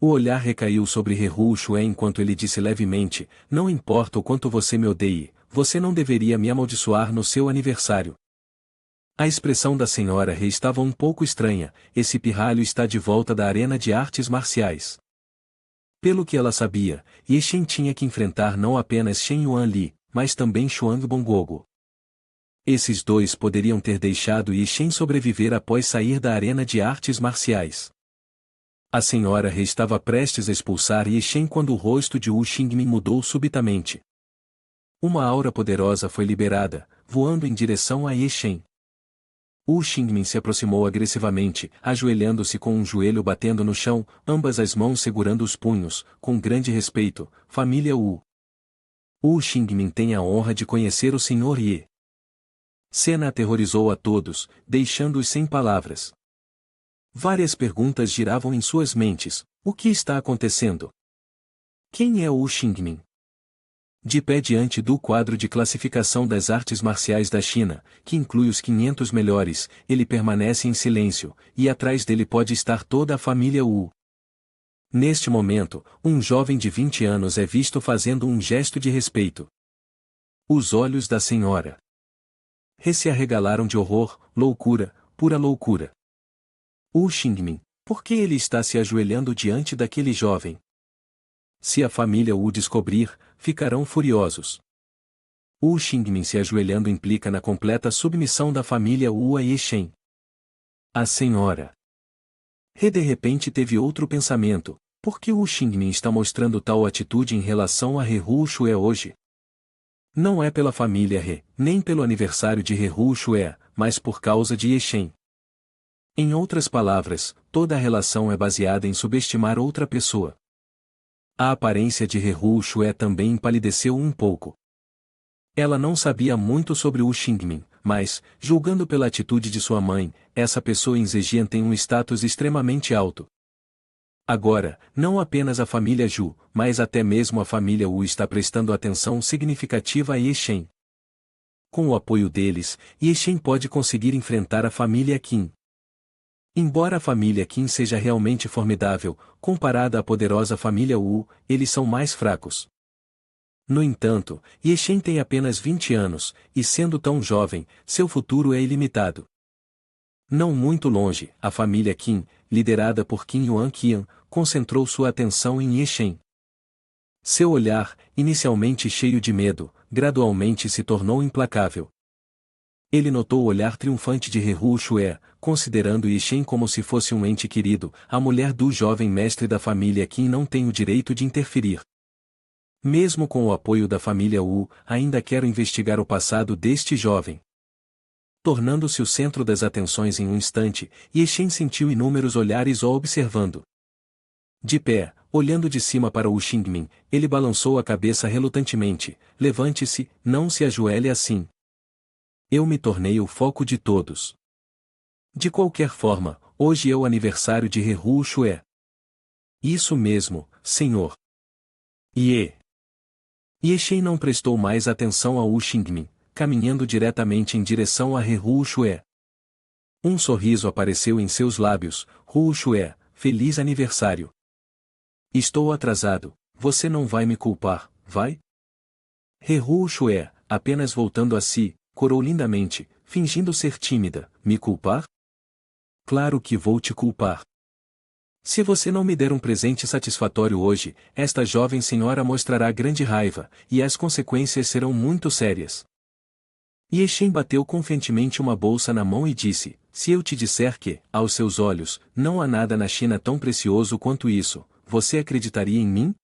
O olhar recaiu sobre He Hu Shue enquanto ele disse levemente: não importa o quanto você me odeie, você não deveria me amaldiçoar no seu aniversário. A expressão da senhora He estava um pouco estranha. Esse pirralho está de volta da arena de artes marciais. Pelo que ela sabia, Ye Shen tinha que enfrentar não apenas Shen Yuanli, mas também Xuang Bongogo. Esses dois poderiam ter deixado Ye Shen sobreviver após sair da arena de artes marciais. A senhora He estava prestes a expulsar Ye Shen quando o rosto de Wu Xingmin mudou subitamente. Uma aura poderosa foi liberada, voando em direção a Ye Shen. Wu Xingmin se aproximou agressivamente, ajoelhando-se com um joelho batendo no chão, ambas as mãos segurando os punhos, com grande respeito: família Wu. Wu Xingmin tem a honra de conhecer o Sr. Ye. Cena aterrorizou a todos, deixando-os sem palavras. Várias perguntas giravam em suas mentes. O que está acontecendo? Quem é Wu Xingmin? De pé diante do quadro de classificação das artes marciais da China, que inclui os 500 melhores, ele permanece em silêncio, e atrás dele pode estar toda a família Wu. Neste momento, um jovem de 20 anos é visto fazendo um gesto de respeito. Os olhos da senhora He se arregalaram de horror, loucura, pura loucura. Wu Xingmin, por que ele está se ajoelhando diante daquele jovem? Se a família Wu descobrir, ficarão furiosos. Wu Xingmin se ajoelhando implica na completa submissão da família Wu a Ye Shen. A senhora He de repente teve outro pensamento. Por que Wu Xingmin está mostrando tal atitude em relação a He Ruoxue hoje? Não é pela família He, nem pelo aniversário de He Ruoxue, mas por causa de Ye Shen. Em outras palavras, toda a relação é baseada em subestimar outra pessoa. A aparência de He Ruoxue também empalideceu um pouco. Ela não sabia muito sobre Wu Xingmin, mas, julgando pela atitude de sua mãe, essa pessoa em Zhejian tem um status extremamente alto. Agora, não apenas a família Zhu, mas até mesmo a família Wu está prestando atenção significativa a Ye Shen. Com o apoio deles, Ye Shen pode conseguir enfrentar a família Qin. Embora a família Qin seja realmente formidável, comparada à poderosa família Wu, eles são mais fracos. No entanto, Ye Shen tem apenas 20 anos, e sendo tão jovem, seu futuro é ilimitado. Não muito longe, a família Qin, liderada por Qin Yuan Qian, concentrou sua atenção em Ye Shen. Seu olhar, inicialmente cheio de medo, gradualmente se tornou implacável. Ele notou o olhar triunfante de He Ruoxue, considerando Ye Shen como se fosse um ente querido. A mulher do jovem mestre da família Qin não tem o direito de interferir. Mesmo com o apoio da família Wu, ainda quero investigar o passado deste jovem. Tornando-se o centro das atenções em um instante, Ye Shen sentiu inúmeros olhares o observando. De pé, olhando de cima para Wu Xingmin, ele balançou a cabeça relutantemente. Levante-se, não se ajoelhe assim. Eu me tornei o foco de todos. De qualquer forma, hoje é o aniversário de He Ruoxue. Isso mesmo, senhor. Ye Shen não prestou mais atenção a Wu Xingmin, caminhando diretamente em direção a He Ruoxue. Um sorriso apareceu em seus lábios. Ruoxue, feliz aniversário. Estou atrasado, você não vai me culpar, vai? He Ruoxue, apenas voltando a si, corou lindamente, fingindo ser tímida. Me culpar? Claro que vou te culpar. Se você não me der um presente satisfatório hoje, esta jovem senhora mostrará grande raiva, e as consequências serão muito sérias. Ye Shen bateu confiantemente uma bolsa na mão e disse, se eu te disser que, aos seus olhos, não há nada na China tão precioso quanto isso, você acreditaria em mim?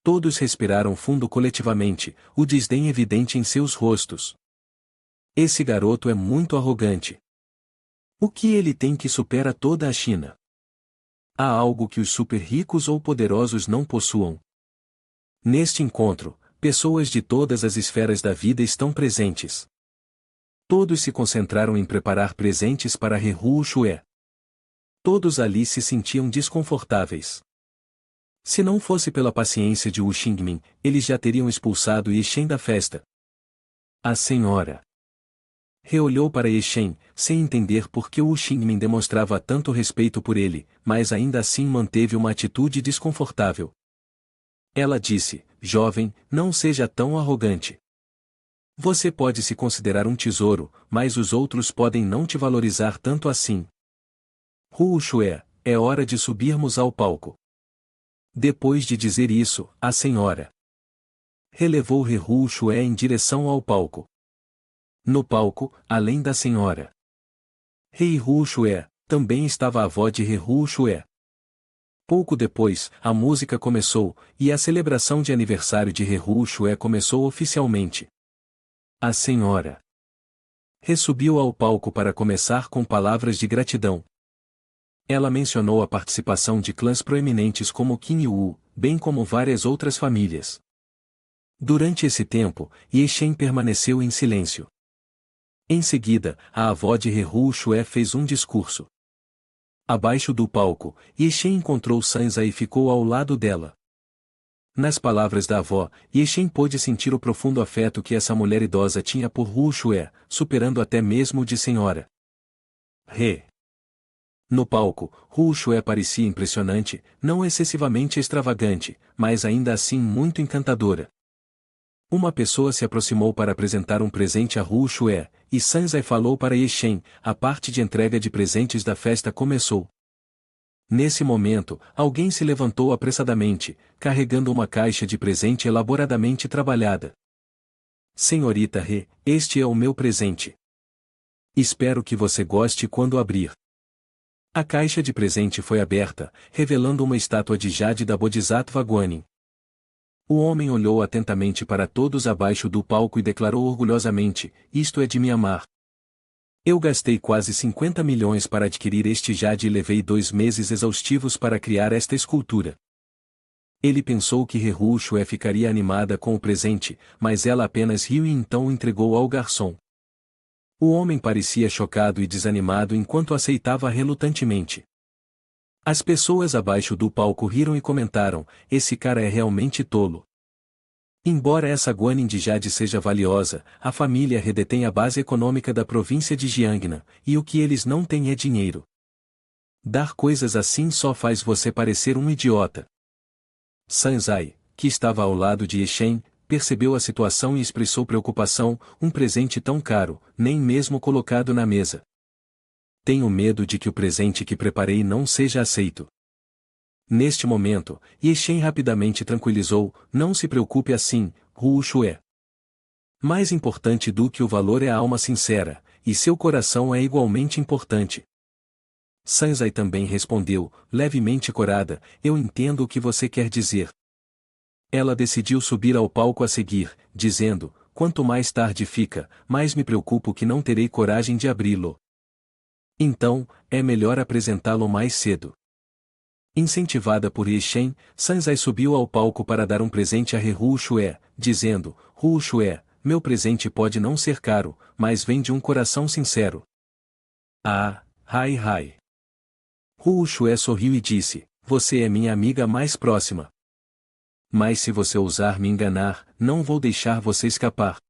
Todos respiraram fundo coletivamente, o desdém evidente em seus rostos. Esse garoto é muito arrogante. O que ele tem que supera toda a China? Há algo que os super ricos ou poderosos não possuam. Neste encontro, pessoas de todas as esferas da vida estão presentes. Todos se concentraram em preparar presentes para He Ruoxue. Todos ali se sentiam desconfortáveis. Se não fosse pela paciência de Wu Xingmin, eles já teriam expulsado Ye Shen da festa. A senhora He olhou para Ye Shen, sem entender por que Wu Xingmin demonstrava tanto respeito por ele, mas ainda assim manteve uma atitude desconfortável. Ela disse, jovem, não seja tão arrogante. Você pode se considerar um tesouro, mas os outros podem não te valorizar tanto assim. Ruoxue, é hora de subirmos ao palco. Depois de dizer isso, a senhora relevou He Ruoxue em direção ao palco. No palco, além da senhora He Ruoxue, também estava a avó de He Ruoxue. Pouco depois, a música começou, e a celebração de aniversário de He Ruoxue começou oficialmente. A senhora He subiu ao palco para começar com palavras de gratidão. Ela mencionou a participação de clãs proeminentes como Qin e Wu, bem como várias outras famílias. Durante esse tempo, Yeshen permaneceu em silêncio. Em seguida, a avó de Rehu Shue fez um discurso. Abaixo do palco, Yeshen encontrou Sansa e ficou ao lado dela. Nas palavras da avó, Yeshen pôde sentir o profundo afeto que essa mulher idosa tinha por Hu Shue, superando até mesmo o de senhora. No palco, Hu Shue parecia impressionante, não excessivamente extravagante, mas ainda assim muito encantadora. Uma pessoa se aproximou para apresentar um presente a Hu Shue, e Sansa falou para Yeshen, a parte de entrega de presentes da festa começou. Nesse momento, alguém se levantou apressadamente, carregando uma caixa de presente elaboradamente trabalhada. Senhorita He, este é o meu presente. Espero que você goste quando abrir. A caixa de presente foi aberta, revelando uma estátua de jade da Bodhisattva Guanin. O homem olhou atentamente para todos abaixo do palco e declarou orgulhosamente: isto é de Mianmar. Eu gastei quase 50 milhões para adquirir este jade e levei 2 meses exaustivos para criar esta escultura. Ele pensou que Rehu Shue ficaria animada com o presente, mas ela apenas riu e então o entregou ao garçom. O homem parecia chocado e desanimado enquanto aceitava relutantemente. As pessoas abaixo do palco riram e comentaram: esse cara é realmente tolo. Embora essa Guanin de jade seja valiosa, a família He detém a base econômica da província de Jiangnan, e o que eles não têm é dinheiro. Dar coisas assim só faz você parecer um idiota. Sanzai, que estava ao lado de Yeshen, percebeu a situação e expressou preocupação: um presente tão caro, nem mesmo colocado na mesa. Tenho medo de que o presente que preparei não seja aceito. Neste momento, Yeshen rapidamente tranquilizou: não se preocupe assim, Hu Shue. Mais importante do que o valor é a alma sincera, e seu coração é igualmente importante. Sanzai também respondeu, levemente corada: eu entendo o que você quer dizer. Ela decidiu subir ao palco a seguir, dizendo: quanto mais tarde fica, mais me preocupo que não terei coragem de abri-lo. Então, é melhor apresentá-lo mais cedo. Incentivada por Yeshen, Sanzai subiu ao palco para dar um presente a Rehu Shue, dizendo: Hu Shue, meu presente pode não ser caro, mas vem de um coração sincero. Ah, hai. Hu Shue sorriu e disse: você é minha amiga mais próxima. Mas se você ousar me enganar, não vou deixar você escapar.